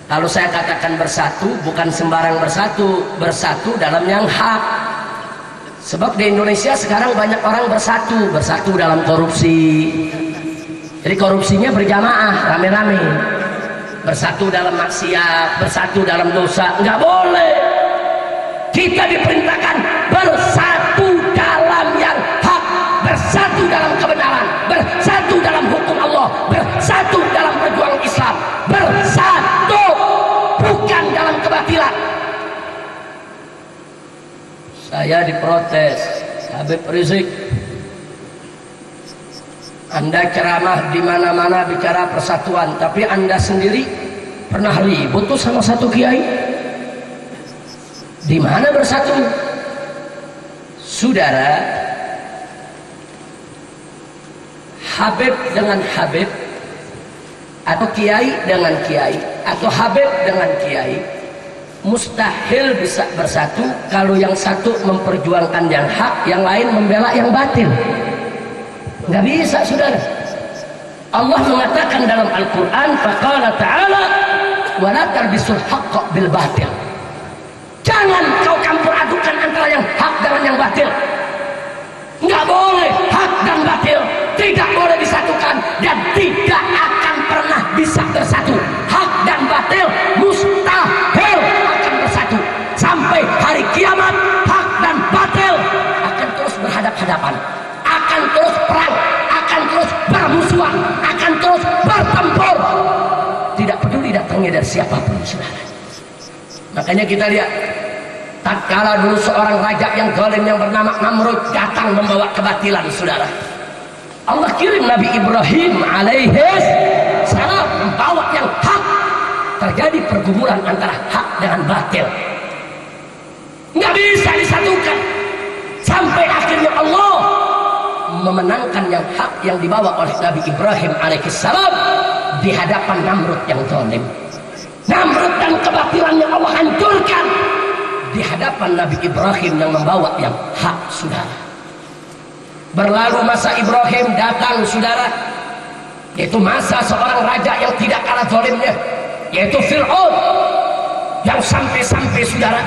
kalau saya katakan bersatu, bukan sembarang bersatu, bersatu dalam yang hak. Sebab di Indonesia sekarang banyak orang bersatu dalam korupsi. Jadi korupsinya berjamaah, rame-rame. Bersatu dalam maksiat, bersatu dalam dosa, nggak boleh. Kita diperintahkan bersatu dalam yang hak, bersatu dalam kebenaran, bersatu dalam hukum Allah, bersatu dalam perjuangan Islam, bersatu bukan dalam kebatilan. Saya diprotes, Habib Rizik, Anda ceramah di mana-mana bicara persatuan, tapi Anda sendiri pernah ribut tuh sama satu kiai. Di mana bersatu? Saudara, Habib dengan Habib, atau kiai dengan kiai, atau Habib dengan kiai, mustahil bisa bersatu kalau yang satu memperjuangkan yang hak, yang lain membela yang batil. Nggak bisa, saudara. Allah mengatakan dalam Al-Quran, faqala ta'ala wa la talbisul haqqa bil batil. Jangan kau campur adukan antara yang hak dengan yang batil. Nggak boleh, hak dan batil tidak boleh disatukan dan tidak akan pernah bisa bersatu. Hak dan batil mustahil akan bersatu. Sampai hari kiamat, hak dan batil akan terus berhadap-hadapan, akan terus perang, akan terus bermusuhan, akan terus bertempur. Tidak peduli datangnya dari siapapun, saudara. Makanya kita lihat, tatkala dulu seorang raja yang zalim yang bernama Namrud datang membawa kebatilan, saudara, Allah kirim Nabi Ibrahim alaihi salam membawa yang hak. Terjadi pergumulan antara hak dengan batil, nggak bisa disatukan, sampai akhirnya Allah memenangkan yang hak yang dibawa oleh Nabi Ibrahim alaihissalam di hadapan Namrud yang zalim. Namrud dan kebatilannya Allah hancurkan di hadapan Nabi Ibrahim yang membawa yang hak, saudara. Berlalu masa Ibrahim, datang, saudara, yaitu masa seorang raja yang tidak kalah zalimnya, yaitu Fir'aun, yang sampai-sampai, saudara,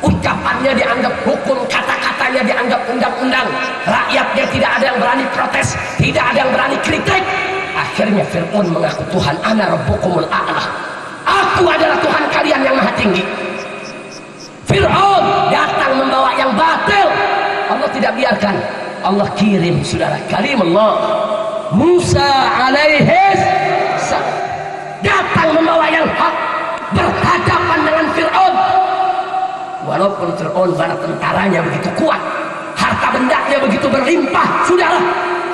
ucapannya dianggap hukum, kata-katanya dianggap undang-undang, rakyatnya tidak ada yang berani protes, tidak ada yang berani kritik. Akhirnya Fir'aun mengaku, Tuhan, ana rabbukumul a'la, aku adalah Tuhan kalian yang maha tinggi. Fir'aun datang membawa yang batil. Allah tidak biarkan, Allah kirim, saudara, kalimullah Musa alaihis salam datang membawa yang hak, berhadapan dengan Fir'aun. Walaupun Fir'aun bala tentaranya begitu kuat, harta bendanya begitu berlimpah, saudara,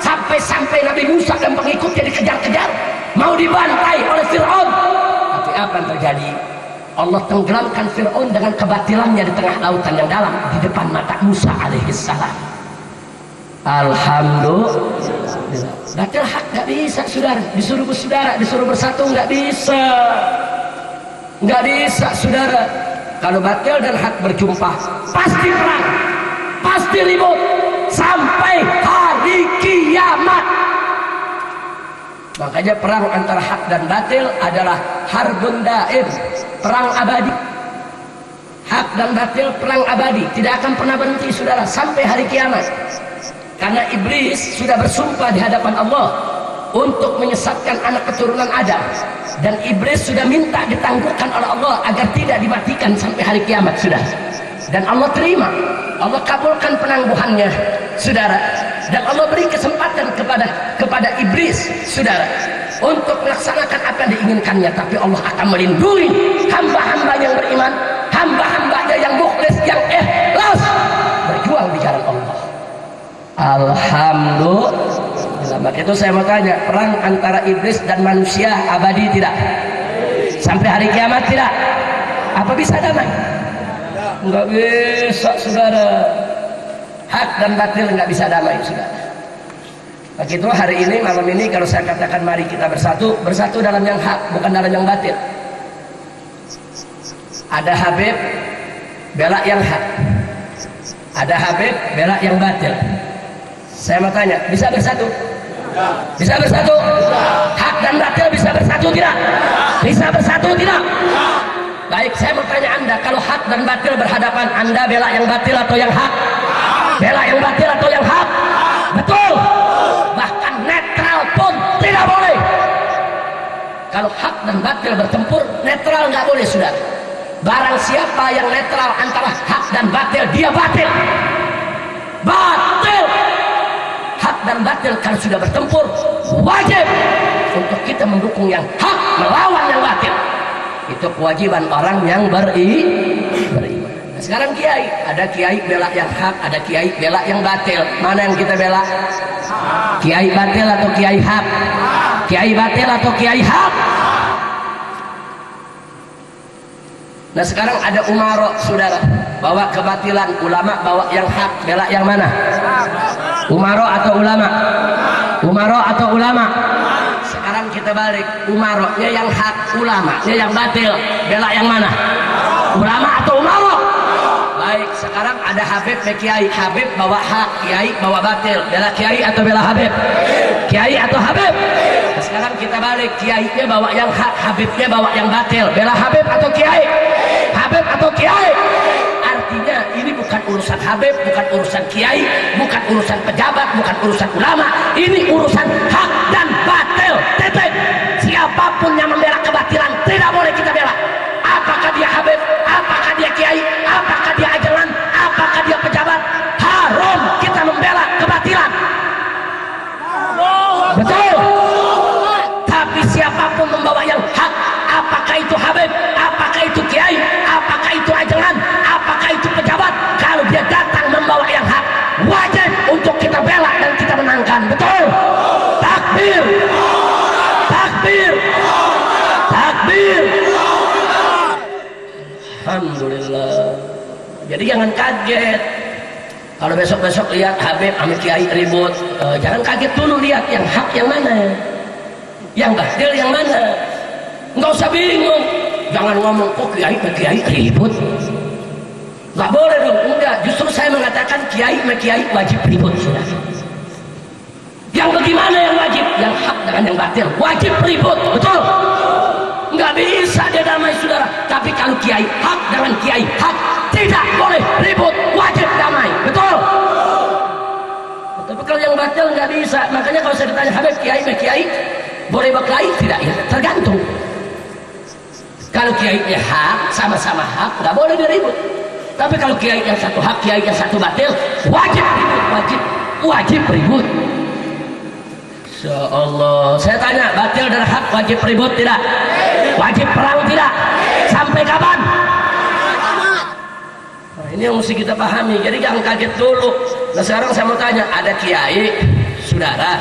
sampai-sampai Nabi Musa dan pengikutnya dikejar-kejar, mau dibantai oleh Fir'aun. Tapi apa yang terjadi? Allah tenggelamkan Fir'aun dengan kebatilannya di tengah lautan yang dalam, di depan mata Musa alaihissalam. Alhamdulillah. Batil hak nggak bisa, saudara. Disuruh bersaudara, disuruh bersatu nggak bisa, nggak bisa, saudara. Kalau batil dan hak berjumpa, pasti perang, pasti ribut sampai hari kiamat. Makanya perang antara hak dan batil adalah harbun daim, perang abadi. Hak dan batil perang abadi, tidak akan pernah berhenti, saudara, sampai hari kiamat. Karena iblis sudah bersumpah di hadapan Allah, untuk menyesatkan anak keturunan Adam, dan iblis sudah minta ditangguhkan oleh Allah agar tidak dimatikan sampai hari kiamat, sudah. Dan Allah terima, Allah kabulkan penangguhannya, saudara. Dan Allah beri kesempatan kepada iblis, saudara, untuk melaksanakan apa yang diinginkannya. Tapi Allah akan melindungi hamba-hamba yang beriman, hamba-hambanya yang mukhlis, yang ikhlas berjuang di jalan Allah. Alhamdulillah. Maka itu saya mau tanya, perang antara iblis dan manusia abadi tidak? Sampai hari kiamat tidak? Apa bisa damai? Enggak bisa, saudara. Hak dan batil enggak bisa damai, saudara. Maka itu hari ini, malam ini, kalau saya katakan mari kita bersatu, bersatu dalam yang hak, bukan dalam yang batil. Ada Habib bela yang hak, ada Habib bela yang batil. Saya mau tanya, bisa bersatu? Bisa bersatu? Hak dan batil bisa bersatu tidak? Bisa bersatu tidak? Baik, saya mau tanya Anda, kalau hak dan batil berhadapan, Anda bela yang batil atau yang hak? Bela yang batil atau yang hak? Betul. Bahkan netral pun tidak boleh. Kalau hak dan batil bertempur, netral nggak boleh, sudah. Barang siapa yang netral antara hak dan batil, dia batil. Batil. Hak dan batil kalau sudah bertempur, wajib untuk kita mendukung yang hak, melawan yang batil. Itu kewajiban orang yang beriman. Nah, sekarang kiai, ada kiai bela yang hak, ada kiai bela yang batil. Mana yang kita bela? Kiai batil atau kiai hak? Kiai batil atau kiai hak? Nah, sekarang ada umaro, saudara, bawa kebatilan, ulama bawa yang hak, bela yang mana? Umaro atau ulama? Umaro atau ulama? Sekarang kita balik, umaronya yang hak, ulamanya yang batil, bela yang mana? Ulama atau umaro? Baik, sekarang ada Habib dan kiai. Habib bawa hak, kiai bawa batil, bela kiai atau bela Habib? Kiai atau Habib? Nah, sekarang kita balik, kiainya bawa yang hak, Habibnya bawa yang batil, bela Habib atau kiai? Habib atau kiai? Artinya ini bukan urusan Habib, bukan urusan kiai, bukan urusan pejabat, bukan urusan ulama. Ini urusan hak dan batil, titik. Siapapun yang membela kebatilan tidak boleh kita bela. Apakah dia Habib, apakah dia kiai, apakah dia ajaran, apakah dia pejabat, haram kita membela kebatilan. Betul. Tapi siapapun membawa yang hak, apakah itu Habib, apakah itu kiai, apakah itu ajaran, apakah itu pejabat, kalau dia datang membawa yang hak, wajib untuk kita bela dan kita menangkan. Betul. Takbir, takbir, takbir. Alhamdulillah. Jadi jangan kaget kalau besok-besok lihat Habib sama kiai ribut. Jangan kaget dulu, lihat yang hak yang mana, yang batil yang mana. Nggak usah bingung. Jangan ngomong kok kiai sama kiai ribut. Nggak boleh dong. Enggak, justru saya mengatakan kiai sama kiai wajib ribut, sudah. Yang bagaimana yang wajib? Yang hak dengan yang batil wajib ribut, betul. Nggak bisa dia damai, saudara. Tapi kalau kiai hak dengan kiai hak tidak boleh ribut, wajib damai, betul. Tapi kalau yang batil nggak bisa. Makanya kalau saya ditanya Habib kiai sama kiai boleh berkelahi tidak? Ya tergantung. Kalau kiainya hak, sama-sama hak, nggak boleh diribut. Tapi kalau kiai yang satu hak, kiai yang satu batil, wajib ribut, wajib ribut. Insya Allah. Saya tanya, batil dan hak wajib ribut tidak? Wajib perang tidak? Sampai kapan? Nah, ini yang mesti kita pahami. Jadi jangan kaget dulu. Nah, sekarang saya mau tanya, ada kiai, saudara,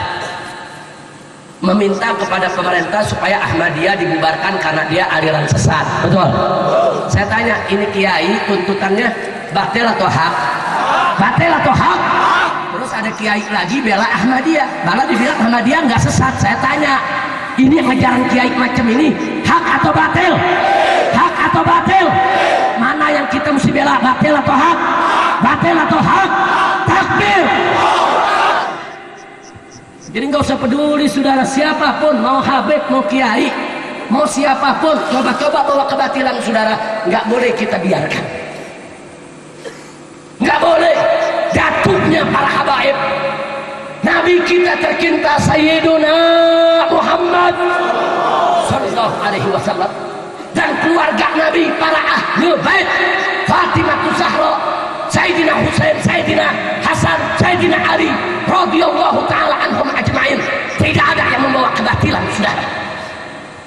meminta kepada pemerintah supaya Ahmadiyah dibubarkan karena dia aliran sesat, betul? Saya tanya, ini kiai tuntutannya batil atau hak? Batil atau hak? Terus ada kiai lagi bela Ahmadiyah, malah dibilang Ahmadiyah nggak sesat. Saya tanya, ini ajaran kiai macam ini hak atau batil? Hak atau batil? Mana yang kita mesti bela, batil atau hak? Batil atau hak? Takbir. Jadi nggak usah peduli, saudara, siapapun, mau Habib, mau kiai, mau siapapun coba-coba bawa kebatilan, saudara, nggak boleh kita biarkan. Nggak boleh. Jatuhnya para habaib, Nabi kita tercinta Sayyiduna Muhammad sallallahu alaihi wasallam dan keluarga Nabi, para ahlul bait, Fatimah Zahra, Sayyidina Husain, Sayyidina Hasan, Sayyidina Ali radhiyallahu taala anhum ajmain. Tidak ada yang membawa kebatilan, saudara.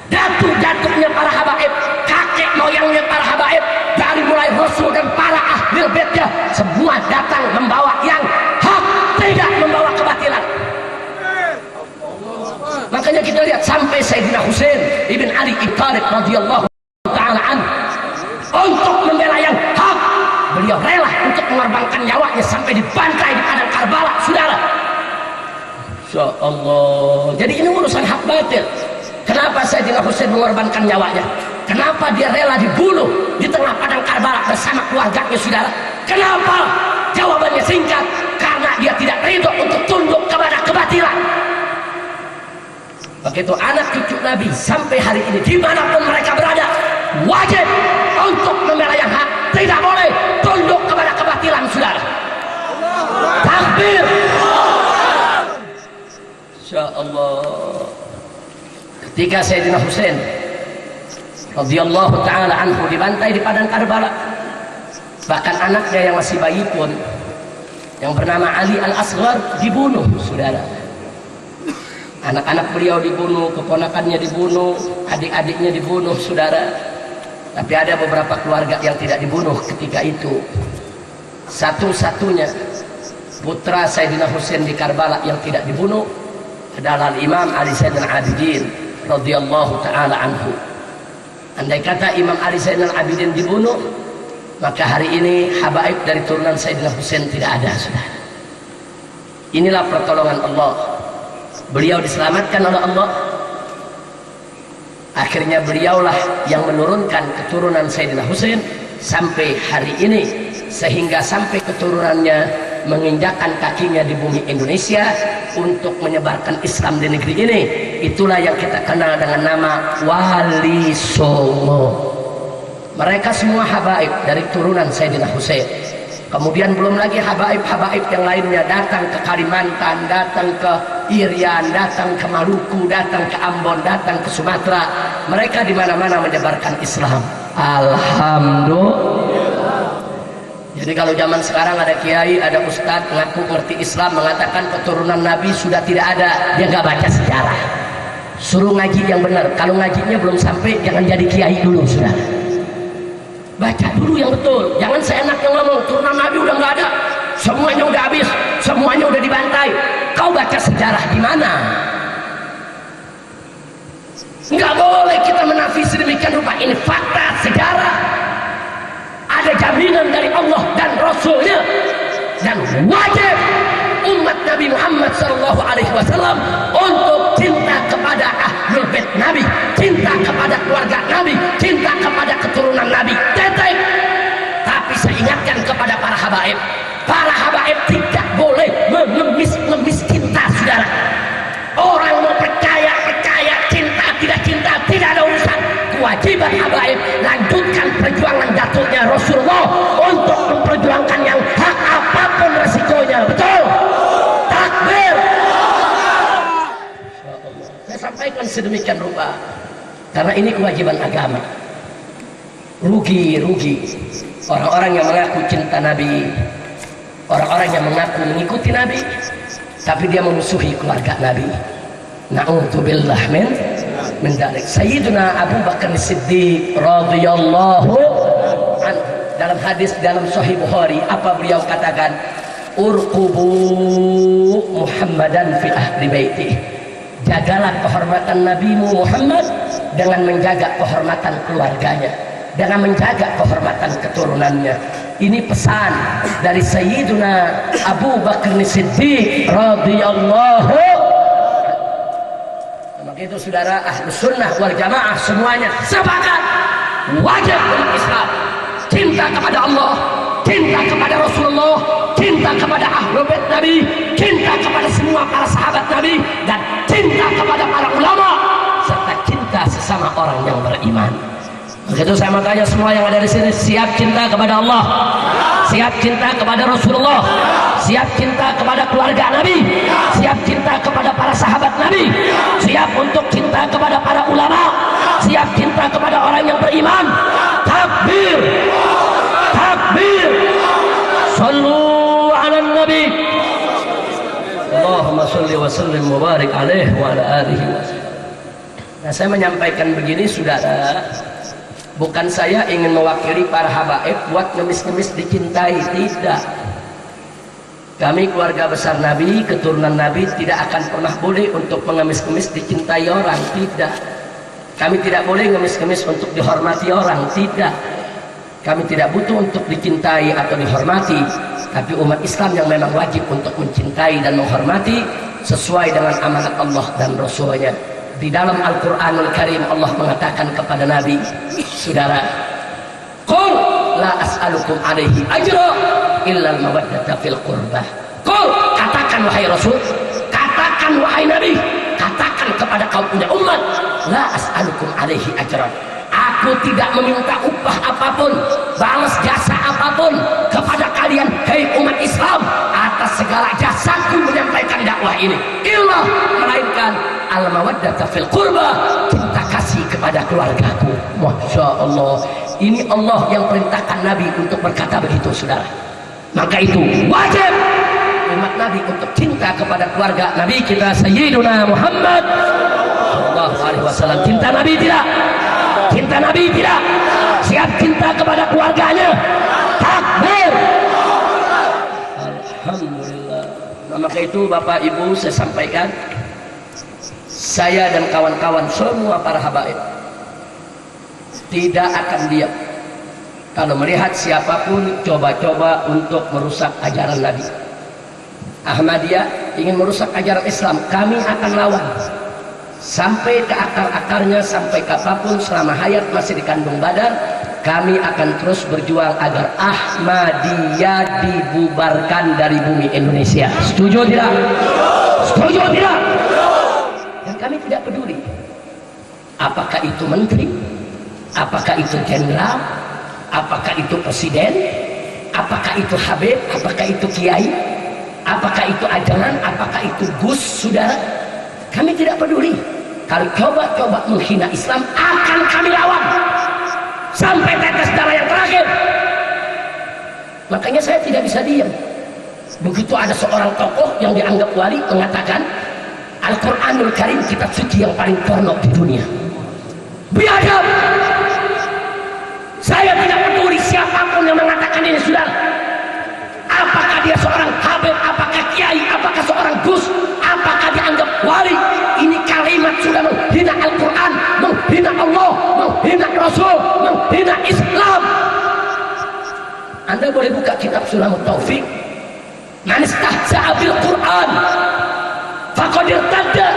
Datu-datunya para habaib, kakek moyangnya para habaib, dari mulai Rasul dan para ahlul baitnya, semua datang membawa yang hak, tidak membawa kebatilan. Makanya kita lihat sampai Sayyidina Husain ibn Ali ibn Thalib radhiyallahu ta'ala an untuk membela yang hak, beliau rela untuk mengorbankan nyawanya sampai dibantai di padang Karbala, saudara. Insya Allah. Jadi ini urusan hak batil. Kenapa Sayyidina Husain mengorbankan nyawanya? Kenapa dia rela dibunuh di tengah padang Karbala bersama keluarganya, saudara? Kenapa? Jawabannya singkat, karena dia tidak ridho untuk tunduk kepada kebatilan. Begitu anak cucu Nabi sampai hari ini dimanapun mereka berada, wajib untuk membela yang hak, tidak boleh tunduk kepada kebatilan, saudara. Takbir. Insya Allah. Ketika Sayyidina Husain radhiyallahu ta'ala anhu dibantai di padang Karbala, bahkan anaknya yang masih bayi pun yang bernama Ali al-Asghar dibunuh, saudara. Anak-anak beliau dibunuh, keponakannya dibunuh, adik-adiknya dibunuh, saudara. Tapi ada beberapa keluarga yang tidak dibunuh ketika itu. Satu-satunya putra Sayyidina Husain di Karbala yang tidak dibunuh adalah Imam Ali Zainal Abidin radhiyallahu ta'ala anhu. Andai kata Imam Ali Zainal Abidin dibunuh, maka hari ini habaib dari turunan Sayyidina Husain tidak ada, saudara. Inilah pertolongan Allah. Beliau diselamatkan oleh Allah. Akhirnya beliaulah yang menurunkan keturunan Sayyidina Husain sampai hari ini, sehingga sampai keturunannya menginjakkan kakinya di bumi Indonesia untuk menyebarkan Islam di negeri ini. Itulah yang kita kenal dengan nama Wali Songo. Mereka semua habaib dari turunan Sayyidina Husain. Kemudian belum lagi habaib-habaib yang lainnya datang ke Kalimantan, datang ke Irian, datang ke Maluku, datang ke Ambon, datang ke Sumatera. Mereka di mana-mana menyebarkan Islam. Alhamdulillah. Jadi kalau zaman sekarang ada kiai, ada ustadz mengaku ngerti Islam, mengatakan keturunan Nabi sudah tidak ada, dia nggak baca sejarah. Suruh ngaji yang benar. Kalau ngajinya belum sampai, jangan jadi kiai dulu, saudara. Baca dulu yang betul. Jangan seenaknya ngomong turunan Nabi udah nggak ada, semuanya udah habis, semuanya udah dibantai. Kau baca sejarah di mana? Nggak boleh kita menafis sedemikian rupa. Ini fakta sejarah. Ada jaminan dari Allah dan Rasulnya, dan wajib umat Nabi Muhammad SAW untuk cinta kepada ahlul bait Nabi, cinta kepada keluarga Nabi, cinta kepada keturunan Nabi. Tetek. Tapi saya ingatkan kepada para habaib tidak boleh mengemis cinta, saudara. Orang mau percaya, cinta, tidak ada urusan. Kewajiban habaib lanjutkan perjuangan datuknya Rasulullah untuk memperjuangkan yang hak apapun resikonya. Betul? Takbir. Saya sampaikan sedemikian rupa karena ini kewajiban agama. Rugi orang-orang yang mengaku cinta Nabi, orang-orang yang mengaku mengikuti Nabi, tapi dia memusuhi keluarga Nabi. Na'udzubillah min dzalik. Sayyiduna Abu Bakar Siddiq radhiyallahu anhu, dalam hadis dalam Sahih Bukhari, apa beliau katakan? Urqubu Muhammadan fi ahli baiti. Jagalah kehormatan Nabimu Muhammad dengan menjaga kehormatan keluarganya, dengan menjaga kehormatan keturunannya. Ini pesan dari Sayyiduna Abu Bakar Siddiq radhiyallahu. Maka itu saudara ahlu sunnah wal jamaah semuanya sepakat wajib umat Islam cinta kepada Allah, cinta kepada Rasulullah, cinta kepada ahlul bait Nabi, cinta kepada semua para sahabat Nabi, dan cinta kepada para ulama, serta cinta sesama orang yang beriman. Begitu saya mau tanya semua yang ada di sini, siap cinta kepada Allah, siap cinta kepada Rasulullah, siap cinta kepada keluarga Nabi, siap cinta kepada para sahabat Nabi, siap untuk cinta kepada para ulama, siap cinta kepada orang yang beriman. Takbir, takbir, sallu ala nabi, Allahumma salli wa sallim mubarak alaihi wa ala alihi wa sallam. Nah, saya menyampaikan begini saudara, bukan saya ingin mewakili para habaib buat ngemis-ngemis dicintai, tidak. Kami keluarga besar Nabi, keturunan Nabi tidak akan pernah boleh untuk mengemis-ngemis dicintai orang, tidak. Kami tidak boleh ngemis-ngemis untuk dihormati orang, tidak. Kami tidak butuh untuk dicintai atau dihormati, tapi umat Islam yang memang wajib untuk mencintai dan menghormati sesuai dengan amanat Allah dan Rasulnya. Di dalam Al-Quranul Karim Allah mengatakan kepada Nabi, saudara, qul la as'alukum alaihi ajra illal mawaddata fil qurbah. Qul, katakan wahai Rasul, katakan wahai Nabi, katakan kepada kaum punya umat, la as'alukum alaihi ajran, aku tidak meminta upah apapun, balas jasa apapun kepada kalian hei umat Islam atas segala jasaku menyampaikan dakwah ini, illa melainkan al mawaddata fil qurbah, cinta kasih kepada keluargaku. Masya Allah, ini Allah yang perintahkan Nabi untuk berkata begitu saudara. Maka itu wajib umat Nabi untuk cinta kepada keluarga Nabi kita Sayyiduna Muhammad sallallahu alaihi wasallam. Cinta Nabi tidak? Cinta Nabi tidak? Siap cinta kepada keluarganya? Takbir. Alhamdulillah. Nah, maka itu Bapak Ibu saya sampaikan, saya dan kawan-kawan semua para habaib tidak akan diam kalau melihat siapapun coba-coba untuk merusak ajaran Nabi. Ahmadiyah ingin merusak ajaran Islam, kami akan lawan sampai ke akar-akarnya, sampai kapanpun selama hayat masih dikandung badan. Kami akan terus berjuang agar Ahmadiyah dibubarkan dari bumi Indonesia. Setuju tidak? Setuju tidak? Dan kami tidak peduli apakah itu menteri, apakah itu jenderal, apakah itu presiden, apakah itu habib, apakah itu kiai, apakah itu ajangan, apakah itu gus, saudara. Kami tidak peduli. Kalau coba-coba menghina Islam, akan kami lawan sampai tetes darah yang terakhir. Makanya saya tidak bisa diam. Begitu ada seorang tokoh yang dianggap wali mengatakan Al-Quranul Karim kitab suci yang paling porno di dunia. Biadab. Saya tidak peduli siapapun yang mengatakan ini, saudara. Apakah dia seorang habib, apakah kiai, apakah seorang gus, apakah dianggap wali, ini kalimat sudah menghina Al-Quran, menghina Allah, menghina Rasul, menghina Islam. Anda boleh buka kitab Sulamut Taufik, man istahza'a bil Quran faqad irtadda,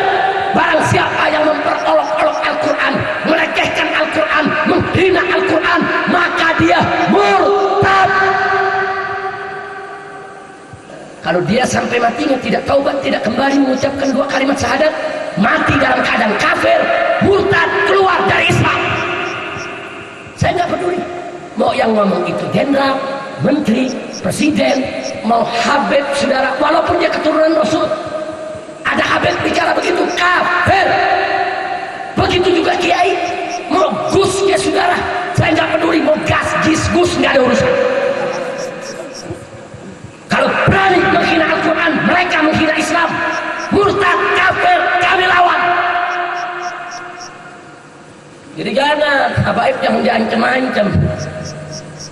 barang siapa yang memperolok-olok Al-Quran, melecehkan Al-Quran, menghina Al-Quran, maka dia murtad. Kalau dia sampai matinya tidak taubat, tidak kembali mengucapkan 2 kalimat syahadat, mati dalam keadaan kafir, murtad, keluar dari Islam. Saya nggak peduli mau yang ngomong itu jenderal, menteri, presiden, mau habib, saudara, walaupun dia keturunan Rasul. Ada habib bicara begitu, kafir. Begitu juga kiai, mau gusnya, saudara, saya nggak peduli mau gas, jis, gus, nggak ada urusan. Kalau berani menghina Al-Quran, mereka menghina Islam, murtad, kafir, kami lawan. Jadi jangan, habaib jangan diancam-ancam.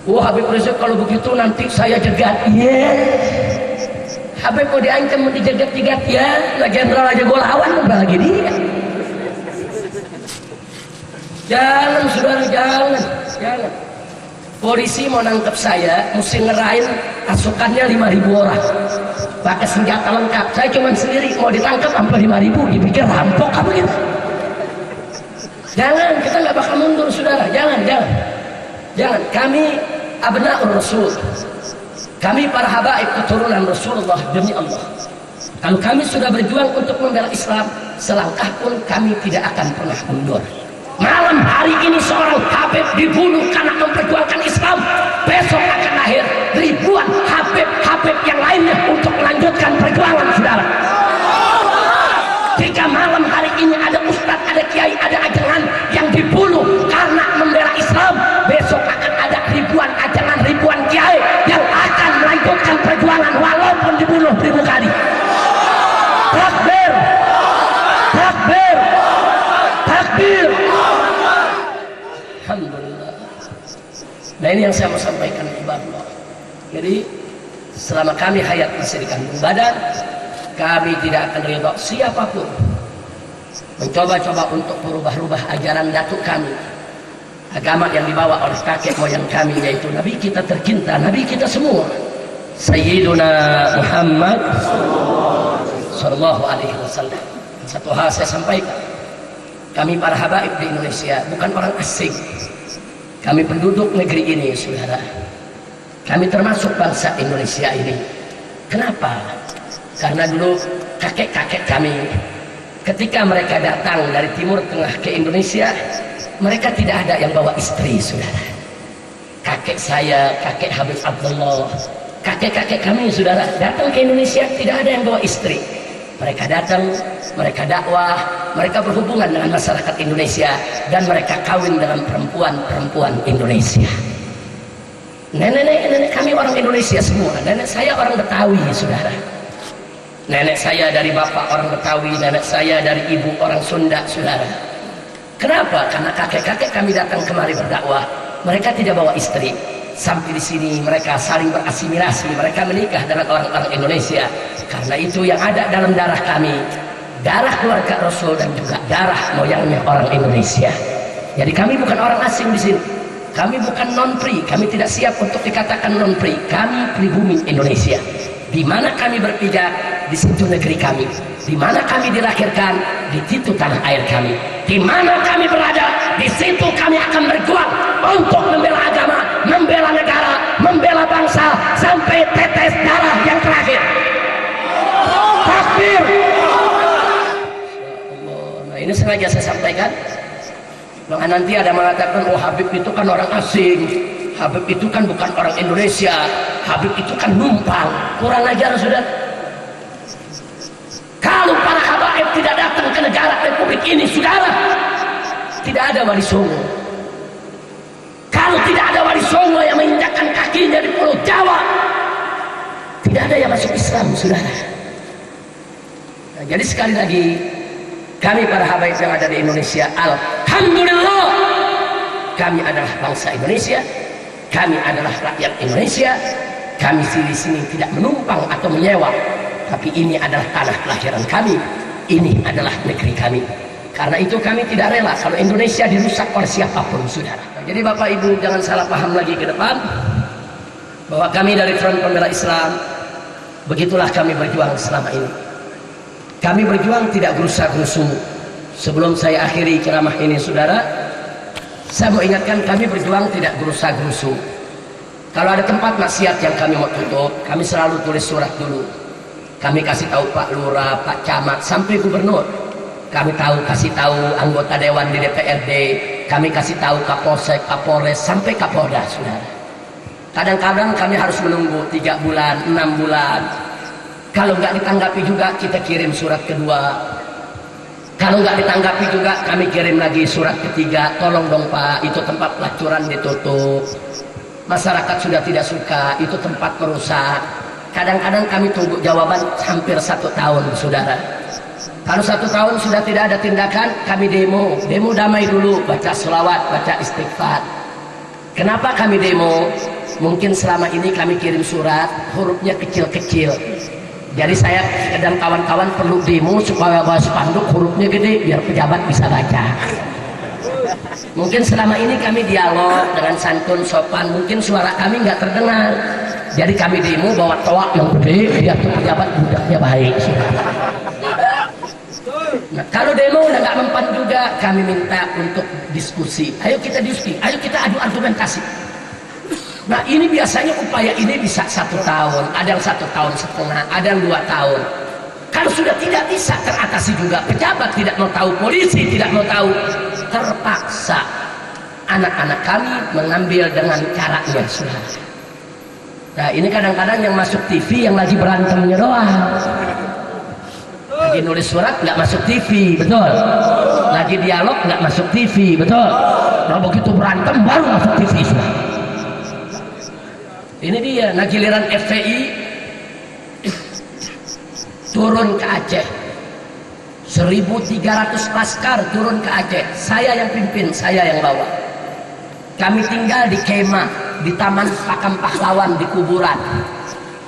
Wah, Habib Rizik kalau begitu nanti saya jegat. Iya. Habib mau diancam, mau dijegat-jegat, ya. Nggak jenderal aja gue lawan, apalagi dia. Jangan, saudara, jangan. Polisi mau nangkep saya, mesti ngerain pasukannya 5.000 orang, pakai senjata lengkap. Saya cuma sendiri, mau ditangkap sampai 5.000, dipikir rampok apa gitu. Jangan, kita nggak bakal mundur, saudara. Jangan. Kami abna'ur Rasul, kami para habaib keturunan Rasulullah demi Allah. Kalau kami sudah berjuang untuk membela Islam, selangkah pun kami tidak akan pernah mundur. Malam hari ini seorang habib dibunuh karena memperjuangkan Islam. Besok akan lahir ribuan habib-habib yang lainnya untuk melanjutkan perjuangan, saudara. Jika malam hari ini ada ustadz, ada kiai, ada ajangan yang dibunuh karena membela Islam, besok akan ada ribuan ajangan, ribuan kiai yang akan melanjutkan perjuangan walaupun dibunuh 1000 kali. Takbir, takbir, takbir. Alhamdulillah. Nah, ini yang saya mau sampaikan ibadah. Jadi selama kami hayat masih di kandung badan, kami tidak akan ridha siapapun mencoba-coba untuk merubah-rubah ajaran datuk kami, agama yang dibawa oleh kakek moyang kami, yaitu Nabi kita tercinta, Nabi kita semua, Sayyiduna Muhammad Sallallahu Alaihi Wasallam. Satu hal saya sampaikan, kami para habaib di Indonesia bukan orang asing, kami penduduk negeri ini, saudara. Kami termasuk bangsa Indonesia ini. Kenapa? Karena dulu kakek-kakek kami ketika mereka datang dari Timur Tengah ke Indonesia, mereka tidak ada yang bawa istri, saudara. Kakek saya, kakek Habib Abdullah, kakek-kakek kami, saudara, datang ke Indonesia tidak ada yang bawa istri. Mereka datang, mereka dakwah, mereka berhubungan dengan masyarakat Indonesia, dan mereka kawin dengan perempuan-perempuan Indonesia. Nenek kami orang Indonesia semua. Nenek saya orang Betawi, saudara. Nenek saya dari bapak orang Betawi, nenek saya dari ibu orang Sunda, saudara. Kenapa? Karena kakek-kakek kami datang kemari berdakwah, mereka tidak bawa istri. Sampai di sini mereka saling berasimilasi, mereka menikah dengan orang-orang Indonesia. Karena itu yang ada dalam darah kami, darah keluarga Rasul dan juga darah moyangnya orang Indonesia. Jadi kami bukan orang asing di sini. Kami bukan non-pri, kami tidak siap untuk dikatakan non-pri. Kami pribumi Indonesia. Di mana kami berpijak, di situ negeri kami. Di mana kami dilahirkan, di situ tanah air kami. Di mana kami berada, di situ kami akan berjuang untuk membela agama, membela negara, membela bangsa sampai tetes darah yang terakhir. Takbir. Nah, ini sengaja saya sampaikan. Nah, nanti ada mengatakan, oh Habib itu kan orang asing, Habib itu kan bukan orang Indonesia, Habib itu kan numpang. Kurang ajar, saudara. Kalau para habaib tidak datang ke negara Republik ini, saudara, tidak ada wali songo. Kalau tidak ada wali songo yang menginjakkan kakinya di Pulau Jawa, tidak ada yang masuk Islam, saudara. Nah, jadi sekali lagi, kami para habaib yang ada di Indonesia, alhamdulillah, kami adalah bangsa Indonesia, kami adalah rakyat Indonesia. Kami di sini tidak menumpang atau menyewa, tapi ini adalah tanah kelahiran kami, ini adalah negeri kami. Karena itu kami tidak rela kalau Indonesia dirusak oleh siapapun, saudara. Jadi Bapak Ibu jangan salah paham lagi ke depan bahwa kami dari Front Pembela Islam, begitulah kami berjuang selama ini. Kami berjuang tidak gerusa-gerusu. Sebelum saya akhiri ceramah ini, saudara, saya mau ingatkan, kami berjuang tidak gerusa-gerusu. Kalau ada tempat maksiat yang kami mau tutup, kami selalu tulis surat dulu. Kami kasih tahu Pak Lurah, Pak Camat, sampai Gubernur. Kami kasih tahu anggota Dewan di DPRD. Kami kasih tahu Kapolsek, Kapolres, sampai Kapolda, saudara. Kadang-kadang kami harus menunggu 3 bulan, 6 bulan. Kalau nggak ditanggapi juga, kita kirim surat kedua. Kalau nggak ditanggapi juga, kami kirim lagi surat ketiga. Tolong dong Pak, itu tempat pelacuran ditutup. Masyarakat sudah tidak suka, itu tempat merusak. Kadang-kadang kami tunggu jawaban hampir 1 tahun, saudara. Kalau 1 tahun sudah tidak ada tindakan, kami demo damai dulu, baca sholawat, baca istighfar. Kenapa kami demo? Mungkin selama ini kami kirim surat, hurufnya kecil-kecil. Jadi saya dan kawan-kawan perlu demo supaya bawa spanduk hurufnya gede biar pejabat bisa baca. Mungkin selama ini kami dialog dengan santun sopan, mungkin suara kami nggak terdengar. Jadi kami demo bawa toak yang gede biar pejabat budaknya baik. Nah, kalau demo udah nggak mempan juga, kami minta untuk diskusi. Ayo kita diskusi, ayo kita adu argumentasi. Nah, ini biasanya upaya ini bisa 1 tahun, ada yang 1,5 tahun, ada yang 2 tahun. Kalau sudah tidak bisa teratasi juga, pejabat tidak mau tahu, polisi tidak mau tahu, terpaksa anak-anak kami mengambil dengan caranya, saudara. Nah ini kadang-kadang yang masuk TV yang lagi berantemnya doang. Lagi nulis surat nggak masuk TV, betul. Lagi dialog nggak masuk TV, betul. Nah begitu berantem baru masuk TV sudah. Ini dia. Nah giliran FPI turun ke Aceh, 1.300 laskar turun ke Aceh. Saya yang pimpin, saya yang bawa. Kami tinggal di kemah, di Taman Makam Pahlawan, di kuburan.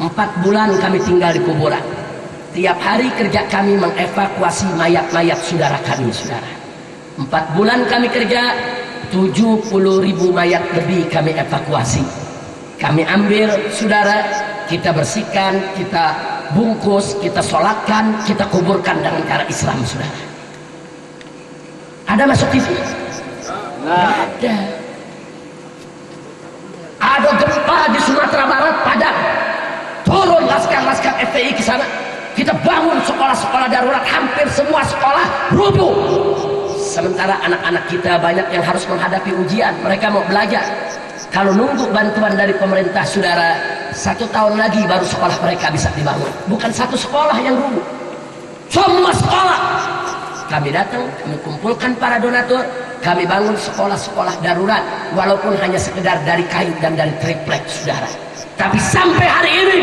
4 bulan kami tinggal di kuburan. Tiap hari kerja kami mengevakuasi mayat-mayat saudara kami, saudara. 4 bulan kami kerja, 70.000 mayat lebih kami evakuasi. Kami ambil, saudara, kita bersihkan, kita bungkus, kita sholatkan, kita kuburkan dengan cara Islam, saudara. Ada masuk TV? Nggak ada. Ada gempa di Sumatera Barat, Padang. Turun laskar-laskar FPI ke sana. Kita bangun sekolah-sekolah darurat, hampir semua sekolah rubuh. Sementara anak-anak kita banyak yang harus menghadapi ujian, mereka mau belajar. Kalau nunggu bantuan dari pemerintah, saudara, 1 tahun lagi baru sekolah mereka bisa dibangun. Bukan 1 sekolah yang rubuh, semua sekolah. Kami datang, kami kumpulkan para donatur, kami bangun sekolah-sekolah darurat, walaupun hanya sekedar dari kayu dan dari triplek, saudara. Tapi sampai hari ini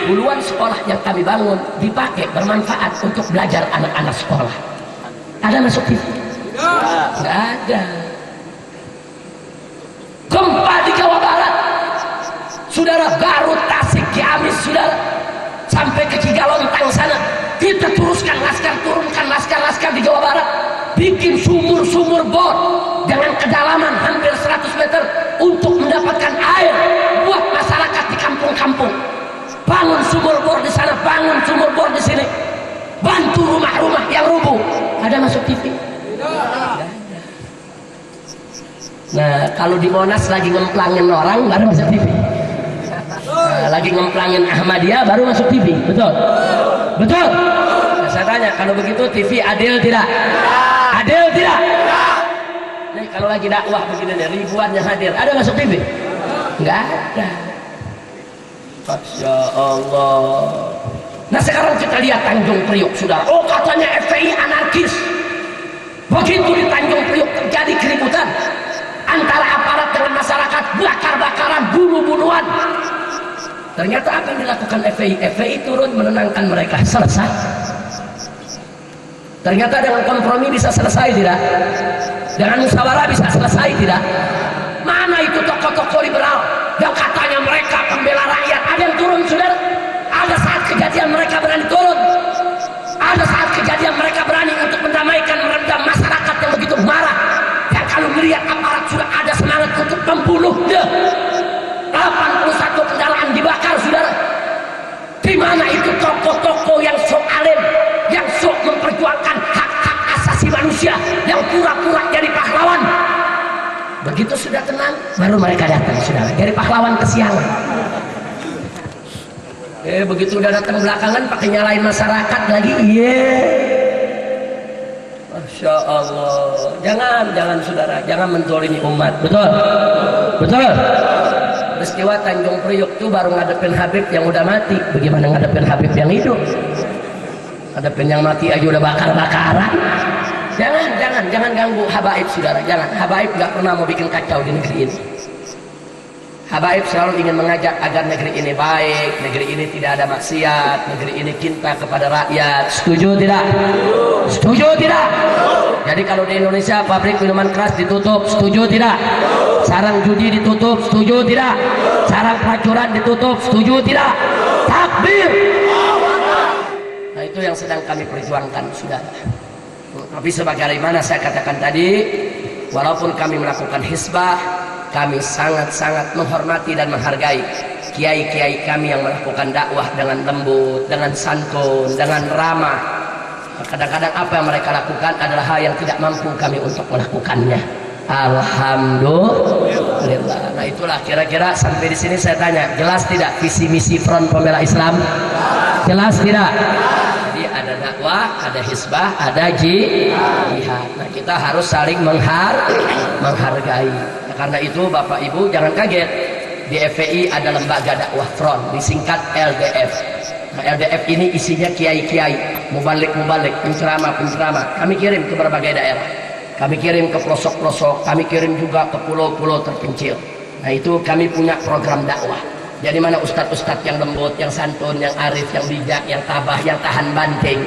puluhan sekolah yang kami bangun dipakai, bermanfaat untuk belajar anak-anak sekolah. Ada masuk TV? Nggak ada. Gempa di Jawa Barat, saudara, Garut, Tasik, Ciamis, saudara, sampai ke Cigalontang sana. Kita turunkan laskar di Jawa Barat, bikin sumur-sumur bor dengan kedalaman hampir 100 meter untuk mendapatkan air buat masyarakat di kampung-kampung. Bangun sumur bor di sana, bangun sumur bor di sini, bantu rumah-rumah yang rubuh. Ada masuk TV? Nah kalau di Monas lagi ngemplangin orang baru masuk TV. Nah, lagi ngemplangin Ahmadiyah baru masuk TV, betul? Betul? Nah, saya tanya, kalau begitu TV adil tidak? Adil tidak? Nih kalau lagi dakwah begini nih, ribuan yang hadir, ada masuk TV? Enggak ada. Masya Allah. Nah sekarang kita lihat Tanjung Priok, saudara. Oh katanya FPI anarkis. Begitu di Tanjung Priok terjadi keributan antara aparat dengan masyarakat, bakar-bakaran, bunuh-bunuhan. Ternyata apa yang dilakukan FPI? FPI turun menenangkan mereka, selesai. Ternyata dengan kompromi bisa selesai tidak? Dengan musyawarah bisa selesai tidak? Mana itu tokoh-tokoh liberal yang katanya mereka pembela rakyat? Ada yang turun, saudara? Ada saat kejadian mereka berani turun. Ada saat kejadian mereka berani untuk mendamaikan, meredam masyarakat yang begitu marah. Yang kalau melihat aparat sudah ada semangat untuk membunuhnya. 81 kendaraan dibakar, saudara. Di mana itu tokoh-tokoh yang sok alim, yang sok memperjuangkan hak-hak asasi manusia, yang pura-pura jadi pahlawan? Begitu sudah tenang, baru mereka datang, saudara. Jadi pahlawan kesiangan. Begitu udah datang belakangan pakai nyalain masyarakat lagi. Masya Allah. Jangan saudara, jangan menzalimi umat. Betul? Betul? Peristiwa Tanjung Priok itu baru ngadepin Habib yang udah mati. Bagaimana ngadepin Habib yang hidup? Ngadepin yang mati aja udah bakar-bakaran. Jangan ganggu habaib, saudara. Jangan. Habaib gak pernah mau bikin kacau di negeri ini. Habaib selalu ingin mengajak agar negeri ini baik, negeri ini tidak ada maksiat, negeri ini cinta kepada rakyat. Setuju tidak? Setuju tidak? Jadi kalau di Indonesia pabrik minuman keras ditutup, setuju tidak? Sarang judi ditutup, setuju tidak? Sarang pelacuran ditutup, setuju tidak? Takbir! Nah itu yang sedang kami perjuangkan, saudara. Tapi sebagaimana saya katakan tadi, walaupun kami melakukan hizbah, kami sangat-sangat menghormati dan menghargai kiai-kiai kami yang melakukan dakwah dengan lembut, dengan santun, dengan ramah. Kadang-kadang apa yang mereka lakukan adalah hal yang tidak mampu kami untuk melakukannya. Alhamdulillah. Nah itulah kira-kira sampai di sini saya tanya, jelas tidak visi misi Front Pembela Islam? Jelas tidak? Jadi ada dakwah, ada hizbah, ada jihad. Nah kita harus saling menghargai. Karena itu Bapak Ibu jangan kaget Di FPI ada lembaga dakwah front, disingkat LDF. Nah, LDF ini isinya kiai-kiai, mubalik-mubalik, penceramah-penceramah. Kami kirim ke berbagai daerah. Kami kirim ke pelosok-pelosok, kami kirim juga ke pulau-pulau terpencil. Nah, itu kami punya program dakwah. Jadi mana ustadz-ustadz yang lembut, yang santun, yang arif, yang bijak, yang tabah, yang tahan banting.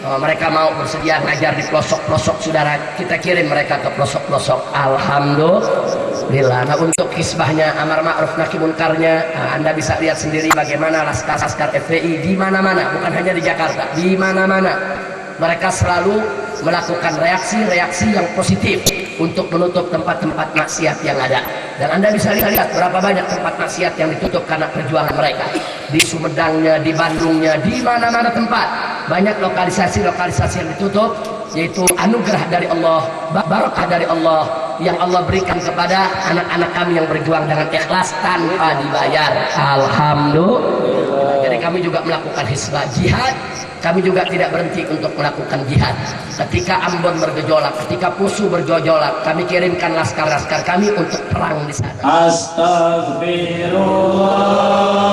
Mereka mau bersedia ngajar di pelosok-pelosok, saudara, kita kirim mereka ke pelosok-pelosok. Alhamdulillah. Nah, untuk kisbahnya amar ma'ruf nahi munkarnya, Anda bisa lihat sendiri bagaimana laskar-laskar FPI di mana-mana, bukan hanya di Jakarta, di mana-mana mereka selalu melakukan reaksi-reaksi yang positif untuk menutup tempat-tempat maksiat yang ada. Dan Anda bisa lihat berapa banyak tempat maksiat yang ditutup karena perjuangan mereka. Di Sumedangnya, di Bandungnya, di mana-mana tempat banyak lokalisasi-lokalisasi yang ditutup, yaitu anugerah dari Allah, barakah dari Allah yang Allah berikan kepada anak-anak kami yang berjuang dengan ikhlas tanpa dibayar. Alhamdulillah. Jadi kami juga melakukan hisbah jihad. Kami juga tidak berhenti untuk melakukan jihad. Ketika Ambon bergejolak, ketika Poso bergejolak, kami kirimkan laskar-laskar kami untuk perang di sana. Astagfirullah.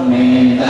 Minta